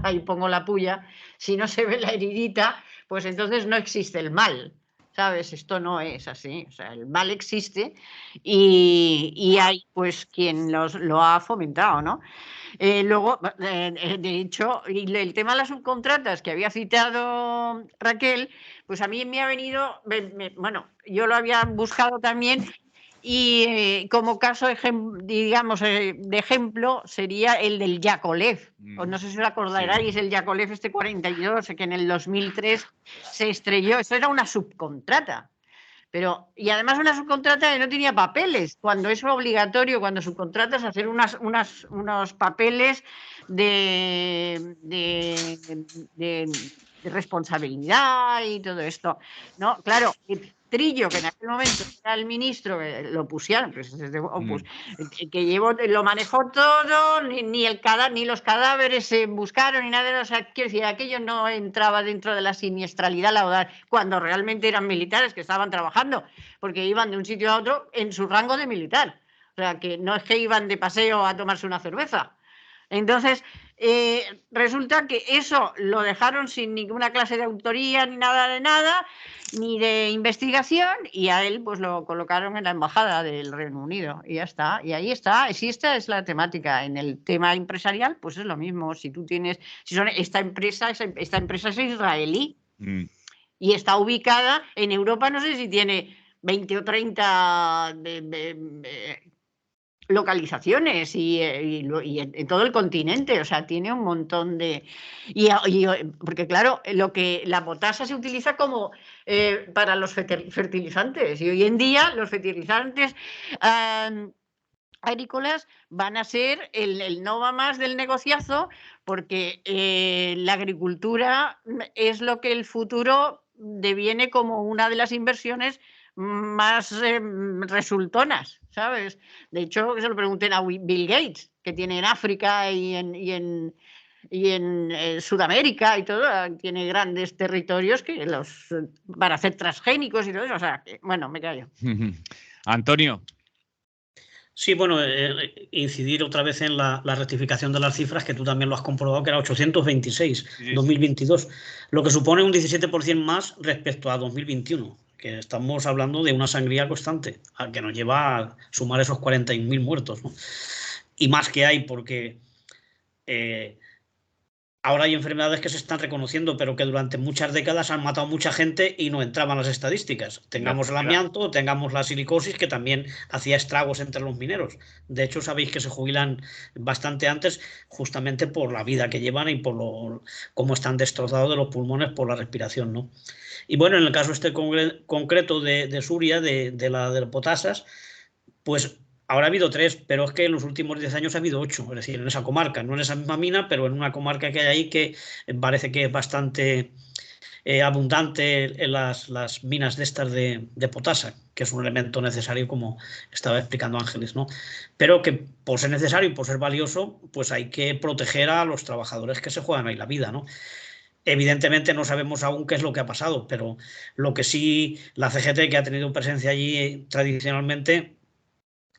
ahí pongo la puya, si no se ve la heridita, pues entonces no existe el mal, ¿sabes? Esto no es así, o sea, el mal existe y hay pues quien lo ha fomentado, ¿no? Luego, de hecho, el tema de las subcontratas que había citado Raquel, pues a mí me ha venido, bueno, yo lo había buscado también y como caso, digamos, de ejemplo sería el del Yakolev. No sé si os acordaréis, el Yakolev 42, que en el 2003 se estrelló. Eso era una subcontrata. Y además una subcontrata que no tenía papeles, cuando es obligatorio, cuando subcontratas, hacer unos papeles de responsabilidad y todo esto, ¿no? Claro, Trillo, que en aquel momento era el ministro, lo pusieron, pues, que lo manejó todo, ni los cadáveres se buscaron, ni nada, o sea, quiero decir, aquello no entraba dentro de la siniestralidad laboral, cuando realmente eran militares que estaban trabajando, porque iban de un sitio a otro en su rango de militar, o sea, que no es que iban de paseo a tomarse una cerveza. Entonces, resulta que eso lo dejaron sin ninguna clase de autoría, ni nada, ni de investigación, y a él pues lo colocaron en la embajada del Reino Unido, y ya está, y ahí está. Si esta es la temática en el tema empresarial, pues es lo mismo. Esta empresa es israelí y está ubicada en Europa, no sé si tiene 20 o 30 localizaciones y en todo el continente, o sea, tiene un montón de... porque claro, la potasa se utiliza como para los fertilizantes, y hoy en día los fertilizantes agrícolas van a ser el no va más del negociazo, porque la agricultura es lo que el futuro deviene como una de las inversiones más resultonas, ¿sabes? De hecho, que se lo pregunten a Bill Gates, que tiene en África y en Sudamérica y todo, tiene grandes territorios que los para hacer transgénicos y todo eso. O sea, que, bueno, me callo. Antonio. Sí, bueno, incidir otra vez en la rectificación de las cifras, que tú también lo has comprobado, que era 826, Sí. 2022, lo que supone un 17% más respecto a 2021, que estamos hablando de una sangría constante, que nos lleva a sumar esos 41.000 muertos, ¿no? Y más que hay, porque ahora hay enfermedades que se están reconociendo, pero que durante muchas décadas han matado mucha gente y no entraban las estadísticas. Tengamos el amianto, tengamos la silicosis, que también hacía estragos entre los mineros. De hecho, sabéis que se jubilan bastante antes, justamente por la vida que llevan y por cómo están destrozados de los pulmones por la respiración, ¿no? Y bueno, en el caso este concreto de Suria, de las Potasas, pues ahora ha habido 3, pero es que en los últimos 10 años ha habido 8, es decir, en esa comarca, no en esa misma mina, pero en una comarca que hay ahí que parece que es bastante abundante en las minas de estas de potasa, que es un elemento necesario, como estaba explicando Ángeles, ¿no? Pero que por ser necesario y por ser valioso, pues hay que proteger a los trabajadores que se juegan ahí la vida, ¿no? Evidentemente no sabemos aún qué es lo que ha pasado, pero lo que sí, la CGT, que ha tenido presencia allí tradicionalmente,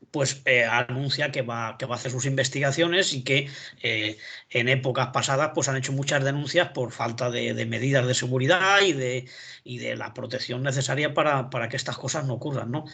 pues anuncia que va a hacer sus investigaciones y que en épocas pasadas pues han hecho muchas denuncias por falta de medidas de seguridad y de la protección necesaria para que estas cosas no ocurran, ¿no?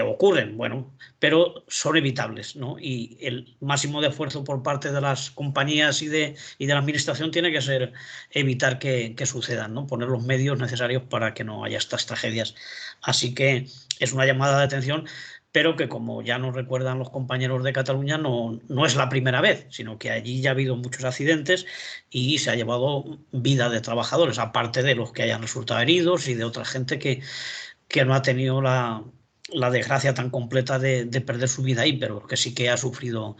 Ocurren, bueno, pero son evitables, ¿no? Y el máximo de esfuerzo por parte de las compañías y de la administración tiene que ser evitar que sucedan, ¿no? Poner los medios necesarios para que no haya estas tragedias. Así que es una llamada de atención, pero que, como ya nos recuerdan los compañeros de Cataluña, no es la primera vez, sino que allí ya ha habido muchos accidentes y se ha llevado vida de trabajadores, aparte de los que hayan resultado heridos y de otra gente que no ha tenido la desgracia tan completa de perder su vida ahí, pero que sí que ha sufrido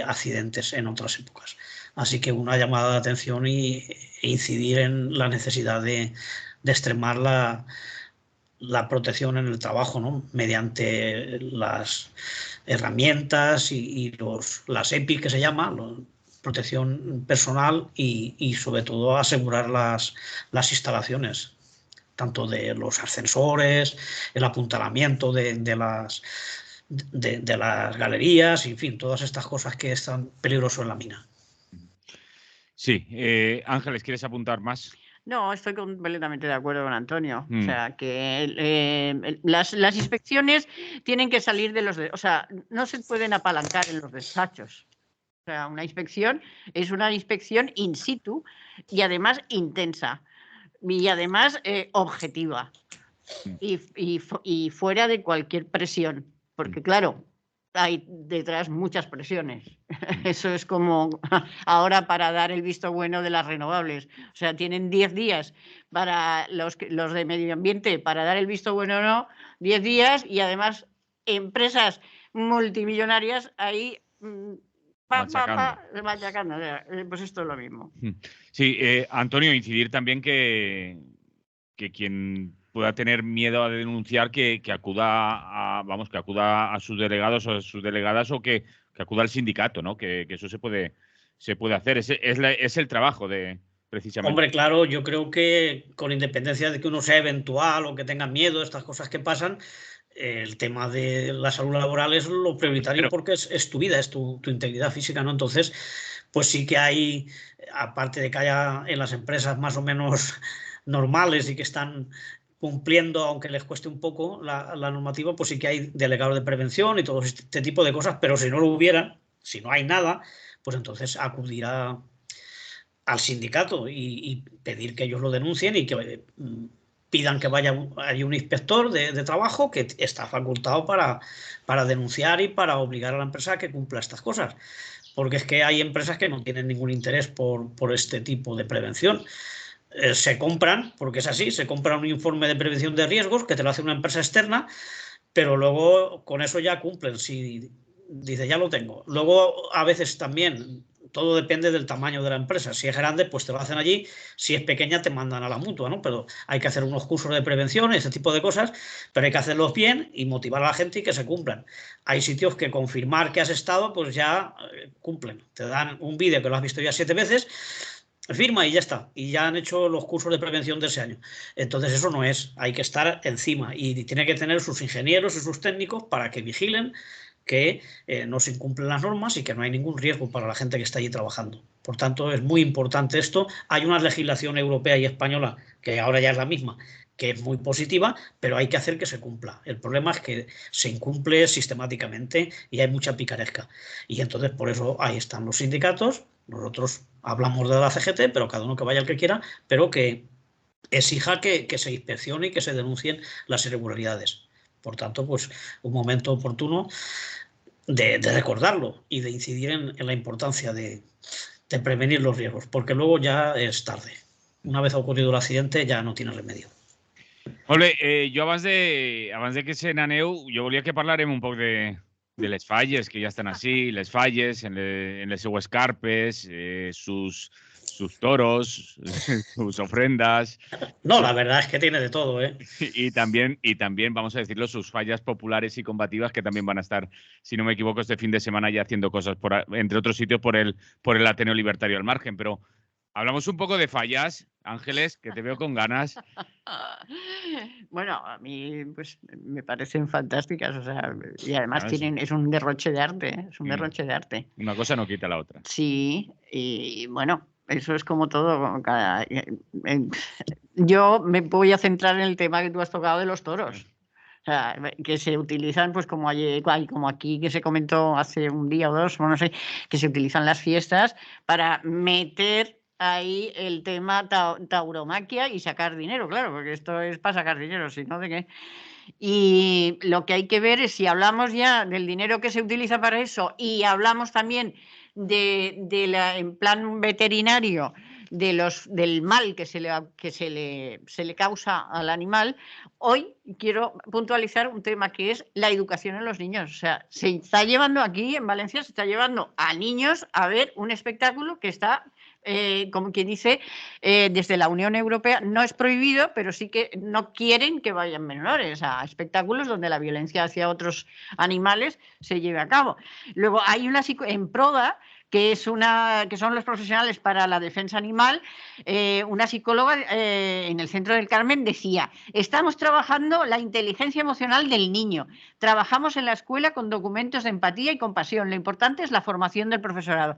accidentes en otras épocas. Así que una llamada de atención e incidir en la necesidad de extremar la protección en el trabajo, ¿no? Mediante las herramientas y las EPI, que se llama, protección personal y sobre todo asegurar las instalaciones, tanto de los ascensores, el apuntalamiento de las galerías, en fin, todas estas cosas que están peligrosas en la mina. Sí, Ángeles, ¿quieres apuntar más? No, estoy completamente de acuerdo con Antonio. O sea, que las inspecciones tienen que salir de o sea, no se pueden apalancar en los despachos. O sea, una inspección es una inspección in situ y además intensa y además objetiva y fuera de cualquier presión. Porque claro, hay detrás muchas presiones. Eso es como ahora para dar el visto bueno de las renovables. O sea, tienen 10 días para los de medio ambiente para dar el visto bueno o no, 10 días, y empresas multimillonarias ahí machacando. Pues esto es lo mismo. Sí, Antonio, incidir también que quien pueda tener miedo a denunciar que acuda a sus delegados o a sus delegadas, o que acuda al sindicato, ¿no? Que eso se puede hacer. Es el trabajo precisamente. Hombre, claro, yo creo que con independencia de que uno sea eventual o que tenga miedo, estas cosas que pasan, el tema de la salud laboral es lo prioritario, porque es tu vida, es tu integridad física, ¿no? Entonces, pues sí que hay, aparte de que haya en las empresas más o menos normales y que están cumpliendo, aunque les cueste un poco la normativa, pues sí que hay delegados de prevención y todo este tipo de cosas, pero si no lo hubiera, si no hay nada, pues entonces acudirá al sindicato y pedir que ellos lo denuncien y que pidan que haya un inspector de trabajo que está facultado para denunciar y para obligar a la empresa a que cumpla estas cosas. Porque es que hay empresas que no tienen ningún interés por este tipo de prevención. Se compran, porque es así, se compra un informe de prevención de riesgos que te lo hace una empresa externa, pero luego con eso ya cumplen. Si dice, ya lo tengo. Luego, a veces también, todo depende del tamaño de la empresa. Si es grande, pues te lo hacen allí. Si es pequeña, te mandan a la mutua, ¿no? Pero hay que hacer unos cursos de prevención, ese tipo de cosas, pero hay que hacerlos bien y motivar a la gente y que se cumplan. Hay sitios que confirmar que has estado, pues ya cumplen. Te dan un vídeo que lo has visto ya 7 veces, firma y ya está. Y ya han hecho los cursos de prevención de ese año. Entonces eso no es. Hay que estar encima y tiene que tener sus ingenieros y sus técnicos para que vigilen que no se incumplen las normas y que no hay ningún riesgo para la gente que está allí trabajando. Por tanto, es muy importante esto. Hay una legislación europea y española, que ahora ya es la misma, que es muy positiva, pero hay que hacer que se cumpla. El problema es que se incumple sistemáticamente y hay mucha picaresca. Y entonces, por eso ahí están los sindicatos. Nosotros hablamos de la CGT, pero cada uno que vaya el que quiera, pero que exija que se inspeccione y que se denuncien las irregularidades. Por tanto, pues un momento oportuno de recordarlo y de incidir en la importancia de prevenir los riesgos, porque luego ya es tarde. Una vez ha ocurrido el accidente ja no tiene remedio. Molt bé, jo abans de que se n'aneu, jo volia que parlarem un poc de les falles que ja estan així, les falles en les seues carpes, sus toros, sus ofrendas. No, la verdad es que tiene de todo, ¿eh? Y también, vamos a decirlo, sus fallas populares y combativas, que también van a estar, si no me equivoco, este fin de semana ya haciendo cosas, entre otros sitios, por el Ateneo Libertario al Margen. Pero hablamos un poco de fallas, Ángeles, que te veo con ganas. Bueno, a mí pues me parecen fantásticas, o sea, y además es un derroche de arte, ¿eh? Es un derroche de arte. Una cosa no quita la otra. Sí, y bueno, eso es como todo. Yo me voy a centrar en el tema que tú has tocado de los toros. O sea, que se utilizan, pues como aquí que se comentó hace un día o dos, no sé, que se utilizan las fiestas para meter ahí el tema tauromaquia y sacar dinero, claro, porque esto es para sacar dinero, si no, ¿de qué? Y lo que hay que ver es si hablamos ya del dinero que se utiliza para eso y hablamos también en plan veterinario del mal que se le causa al animal. Hoy quiero puntualizar un tema que es la educación en los niños. O sea, se está llevando aquí en Valencia, se está llevando a niños a ver un espectáculo que está, como quien dice, desde la Unión Europea no es prohibido, pero sí que no quieren que vayan menores a espectáculos donde la violencia hacia otros animales se lleve a cabo. Luego hay en Proda, que son los profesionales para la defensa animal, una psicóloga en el Centro del Carmen decía: estamos trabajando la inteligencia emocional del niño, trabajamos en la escuela con documentos de empatía y compasión, lo importante es la formación del profesorado.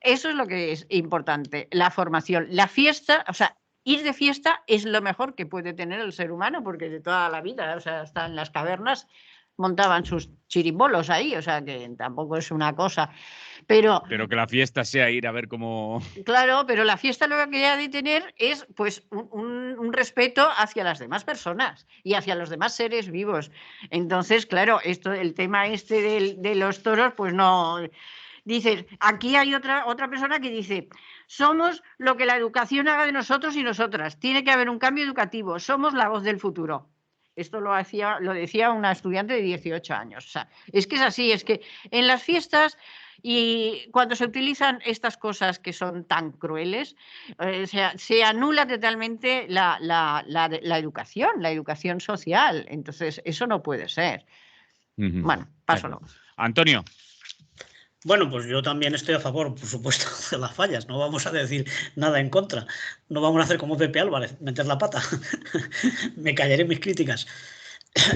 Eso es lo que es importante, la formación. La fiesta, o sea, ir de fiesta es lo mejor que puede tener el ser humano, porque de toda la vida, o sea, hasta en las cavernas montaban sus chirimbolos ahí, o sea, que tampoco es una cosa. Pero que la fiesta sea ir a ver cómo... Claro, pero la fiesta lo que ha de tener es pues un respeto hacia las demás personas y hacia los demás seres vivos. Entonces, claro, el tema de los toros, pues no... Dices, aquí hay otra persona que dice: somos lo que la educación haga de nosotros y nosotras. Tiene que haber un cambio educativo. Somos la voz del futuro. Esto lo decía una estudiante de 18 años. O sea, es que es así, es que en las fiestas y cuando se utilizan estas cosas que son tan crueles, se anula totalmente la educación social. Entonces, eso no puede ser. Bueno, paso. Antonio. Bueno, pues yo también estoy a favor, por supuesto, de las fallas. No vamos a decir nada en contra. No vamos a hacer como Pepe Álvarez, meter la pata. Me callaré mis críticas.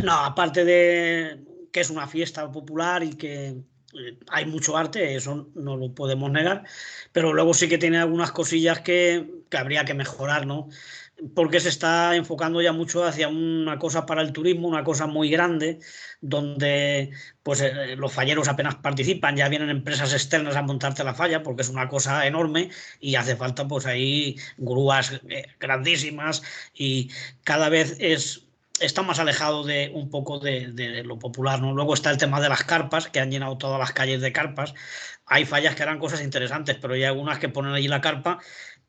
No, aparte de que es una fiesta popular y que hay mucho arte, eso no lo podemos negar, pero luego sí que tiene algunas cosillas que habría que mejorar, ¿no? Porque se está enfocando ya mucho hacia una cosa para el turismo, una cosa muy grande, donde pues los falleros apenas participan, ya vienen empresas externas a montarte la falla, porque es una cosa enorme y hace falta pues ahí grúas grandísimas, y cada vez está más alejado de un poco de lo popular, ¿no? Luego está el tema de las carpas, que han llenado todas las calles de carpas. Hay fallas que harán cosas interesantes, pero hay algunas que ponen allí la carpa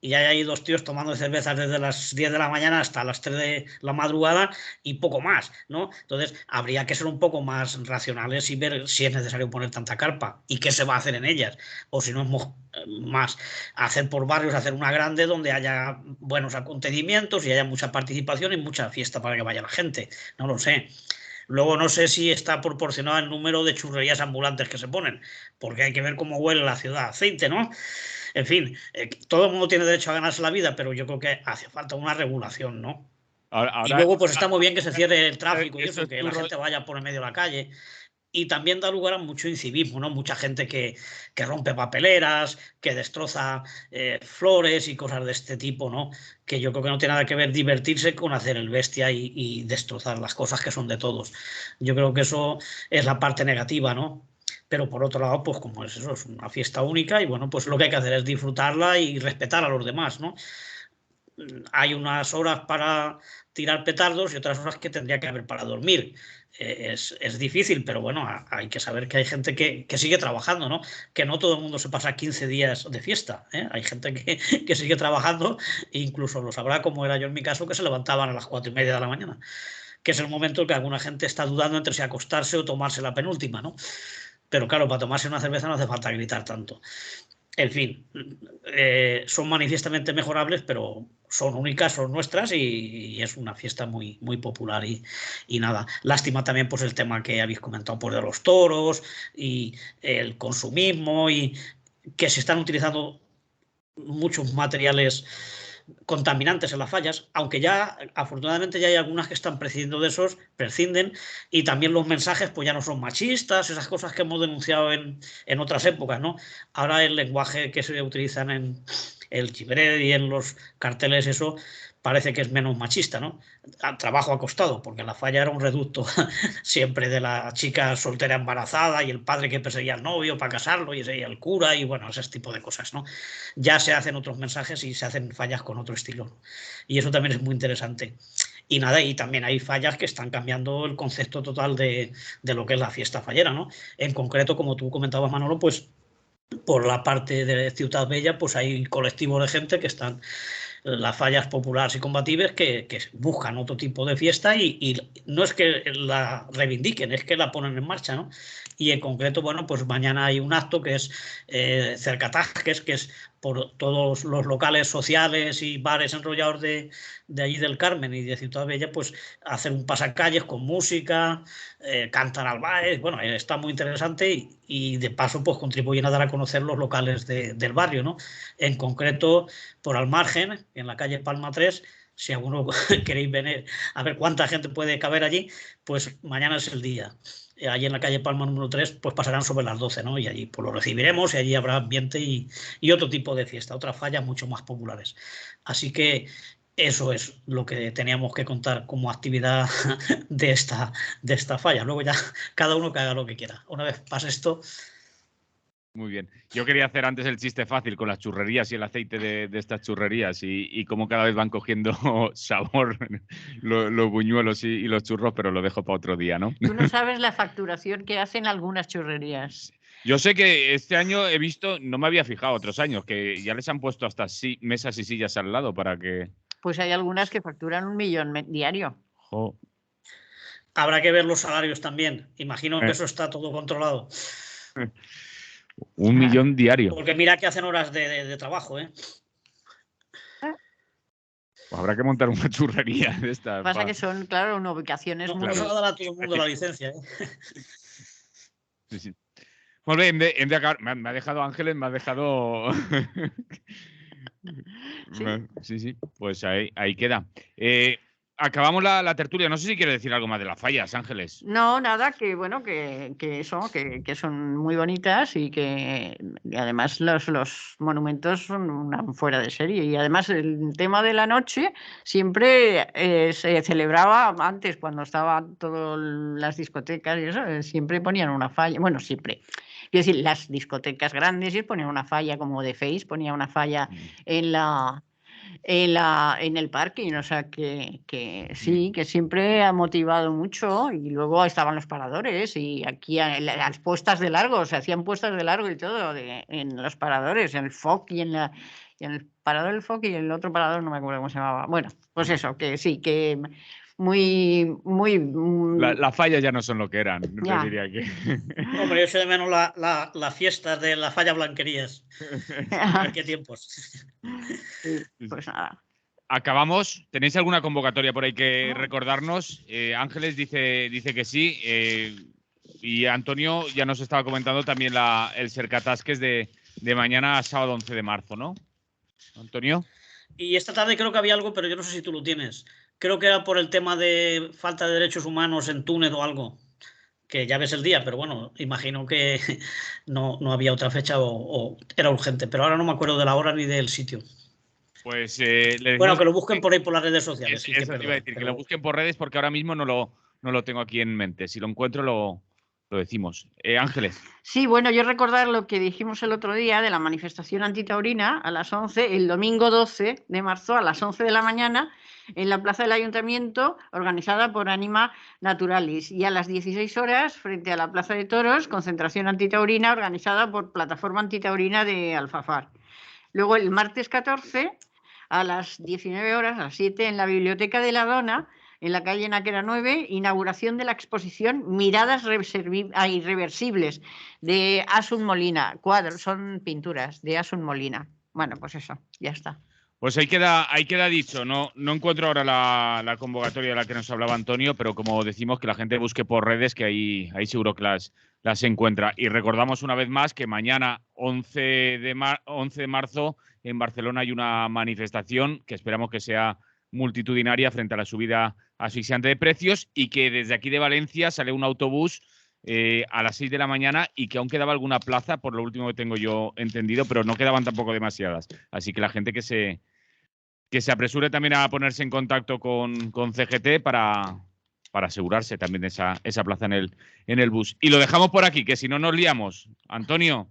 y hay ahí 2 tíos tomando cervezas desde las 10 de la mañana hasta las 3 de la madrugada y poco más, ¿no? Entonces, habría que ser un poco más racionales y ver si es necesario poner tanta carpa y qué se va a hacer en ellas, o si no es más hacer por barrios, hacer una grande donde haya buenos acontecimientos y haya mucha participación y mucha fiesta para que vaya la gente, no lo sé. Luego no sé si está proporcionado el número de churrerías ambulantes que se ponen, porque hay que ver cómo huele la ciudad a aceite, ¿no? En fin, todo el mundo tiene derecho a ganarse la vida, pero yo creo que hace falta una regulación, ¿no? Y luego pues está muy bien que se cierre el tráfico y eso, que la gente vaya por el medio de la calle. Y también da lugar a mucho incivismo, ¿no? Mucha gente que rompe papeleras, que destroza flores y cosas de este tipo, ¿no? Que yo creo que no tiene nada que ver divertirse con hacer el bestia y destrozar las cosas que son de todos. Yo creo que eso es la parte negativa, ¿no? Pero por otro lado, pues como es eso, es una fiesta única y bueno, pues lo que hay que hacer es disfrutarla y respetar a los demás, ¿no? Hay unas horas para tirar petardos y otras horas que tendría que haber para dormir. Es difícil, pero bueno, hay que saber que hay gente que sigue trabajando, ¿no? Que no todo el mundo se pasa 15 días de fiesta, ¿eh? Hay gente que sigue trabajando, e incluso lo sabrá, como era yo en mi caso, que se levantaban a las 4:30 de la mañana, que es el momento en que alguna gente está dudando entre si acostarse o tomarse la penúltima, ¿no? Pero claro, para tomarse una cerveza no hace falta gritar tanto. En fin, son manifiestamente mejorables, pero son únicas, son nuestras y es una fiesta muy, muy popular y nada. Lástima también pues el tema que habéis comentado por de los toros y el consumismo y que se están utilizando muchos materiales contaminantes en las fallas, aunque ya afortunadamente ya hay algunas que están prescindiendo de esos, prescinden, y también los mensajes pues ya no son machistas, esas cosas que hemos denunciado en otras épocas, ¿no? Ahora el lenguaje que se utilizan en el chivered y en los carteles, eso parece que es menos machista, ¿no? Trabajo acostado, porque la falla era un reducto siempre de la chica soltera embarazada y el padre que perseguía al novio para casarlo y el cura y bueno, ese tipo de cosas, ¿no? Ya se hacen otros mensajes y se hacen fallas con otro estilo, ¿no? Y eso también es muy interesante. Y nada, y también hay fallas que están cambiando el concepto total de lo que es la fiesta fallera, ¿no? En concreto, como tú comentabas, Manolo, pues por la parte de Ciudad Bella, pues hay colectivos de gente que están las fallas populares y combatives que buscan otro tipo de fiesta y no es que la reivindiquen, es que la ponen en marcha, ¿no? Y en concreto, bueno, pues mañana hay un acto que es Cercatasques, que es por todos los locales sociales y bares enrollados de allí del Carmen y de Ciudad Bella, pues hacer un pasacalles con música, cantan al baile, bueno, está muy interesante y de paso pues contribuyen a dar a conocer los locales del barrio, ¿no? En concreto, por Al Margen, en la calle Palma 3, si alguno queréis venir a ver cuánta gente puede caber allí, pues mañana es el día. Allí en la calle Palma número 3, pues pasarán sobre las 12, ¿no? Y allí pues lo recibiremos y allí habrá ambiente y otro tipo de fiesta, otras fallas mucho más populares. Así que eso es lo que teníamos que contar como actividad de esta falla. Luego ya cada uno que haga lo que quiera. Una vez pase esto... Muy bien. Yo quería hacer antes el chiste fácil con las churrerías y el aceite de estas churrerías y cómo cada vez van cogiendo sabor los buñuelos y los churros, pero lo dejo para otro día, ¿no? Tú no sabes la facturación que hacen algunas churrerías. Yo sé que este año he visto, no me había fijado otros años, que ya les han puesto hasta mesas y sillas al lado para que... Pues hay algunas que facturan 1 millón diario. Jo. Habrá que ver los salarios también. Imagino que eso está todo controlado. 1 millón diario. Porque mira que hacen horas de trabajo, ¿eh? Pues habrá que montar una churrería de estas. Pasa que son, claro, ubicaciones No, muy... no se va a dar a todo el mundo la licencia, ¿eh? Sí, sí. Molt bé, hem de acabar. Me ha dejado Ángeles, me ha dejado... Sí. Sí, sí, pues ahí queda. Acabamos la tertulia. No sé si quiere decir algo más de las fallas, Ángeles. No, nada, que bueno, que son muy bonitas y que además los monumentos son una fuera de serie. Y además el tema de la noche siempre se celebraba antes, cuando estaban todas las discotecas y eso, siempre ponían una falla. Bueno, siempre. Quiero decir, las discotecas grandes y ponían una falla como The Face, ponía una falla en la en el parking, o sea que sí, que siempre ha motivado mucho. Y luego estaban los paradores y aquí las puestas de largo, se hacían puestas de largo y todo en los paradores, en el FOC y en el parador del FOC y el otro parador, no me acuerdo cómo se llamaba. Bueno, pues eso, que sí, que muy... Las fallas ya no son lo que eran, Ya. te diría que. Hombre, yo echo de menos las fiestas de la falla Blanquerías. ¿En qué tiempos? Pues nada. Acabamos. ¿Tenéis alguna convocatoria por ahí que recordarnos? Ángeles dice que sí. Y Antonio ya nos estaba comentando también el Cercatasques de mañana, sábado 11 de marzo, ¿no? Antonio. Y esta tarde creo que había algo, pero yo no sé si tú lo tienes. Creo que era por el tema de falta de derechos humanos en Túnez o algo. Que ya ves el día, pero bueno, imagino que no había otra fecha o era urgente. Pero ahora no me acuerdo de la hora ni del sitio. Pues bueno, que lo busquen por ahí por las redes sociales. Sí, eso te iba a decir, que lo busquen por redes porque ahora mismo no lo tengo aquí en mente. Si lo encuentro lo decimos. Ángeles. Sí, bueno, yo recordar lo que dijimos el otro día de la manifestación antitaurina a las 11, el domingo 12 de marzo a las 11 de la mañana en la plaza del Ayuntamiento, organizada por Anima Naturalis, y a las 16 horas frente a la Plaza de Toros, concentración antitaurina organizada por Plataforma Antitaurina de Alfafar. Luego el martes 14 a las 19 horas, a las 7, en la Biblioteca de la Dona, en la calle Náquera 9, inauguración de la exposición Miradas Irreversibles de Asun Molina. Cuadros, son pinturas de Asun Molina. Bueno, pues eso, ya está. Pues ahí queda dicho. No encuentro ahora la convocatoria de la que nos hablaba Antonio, pero como decimos, que la gente busque por redes, que ahí seguro que las encuentra. Y recordamos una vez más que mañana, 11 de marzo, en Barcelona hay una manifestación que esperamos que sea multitudinaria frente a la subida asfixiante de precios, y que desde aquí de Valencia sale un autobús a las 6 de la mañana y que aún quedaba alguna plaza, por lo último que tengo yo entendido, pero no quedaban tampoco demasiadas. Así que la gente que se apresure también a ponerse en contacto con CGT para asegurarse también esa plaza en el bus. Y lo dejamos por aquí, que si no nos liamos. Antonio.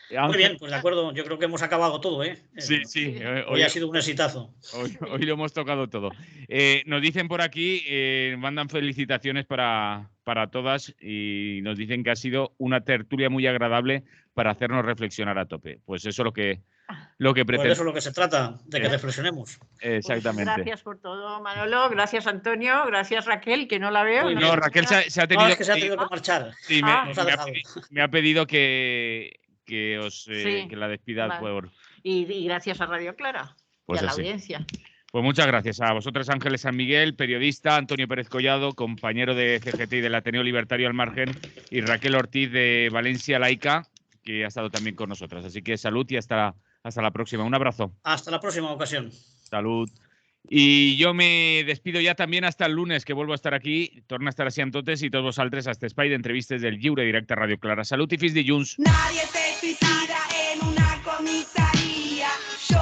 Muy bien, pues de acuerdo. Yo creo que hemos acabado todo, ¿eh? Sí. Hoy ha sido un exitazo. Hoy lo hemos tocado todo. Nos dicen por aquí, mandan felicitaciones para todas y nos dicen que ha sido una tertulia muy agradable para hacernos reflexionar a tope. Pues eso es lo que pretende. Pues eso es lo que se trata, de que reflexionemos. Exactamente. Pues gracias por todo, Manolo. Gracias, Antonio. Gracias, Raquel, que no la veo. No, Raquel se ha tenido, es que se ha tenido que marchar. Sí, me ha pedido que la despida. Vale. Por... Y gracias a Radio Clara Pues y a la así. audiencia. Pues muchas gracias a vosotros, Ángeles San Miguel, periodista, Antonio Pérez Collado, compañero de CGT y del Ateneo Libertario al Margen, y Raquel Ortiz de Valencia Laica, que ha estado también con nosotras. Así que salud y hasta la próxima. Un abrazo. Hasta la próxima ocasión. Salud. Y yo me despido ya también hasta el lunes, que vuelvo a estar aquí. Torna a estar així amb totes i tots vosaltres a este espai d'entrevistes del Lliure Directe a Radio Clara. Salut i fins dilluns. Nadie se suicida en una comisaría. Yo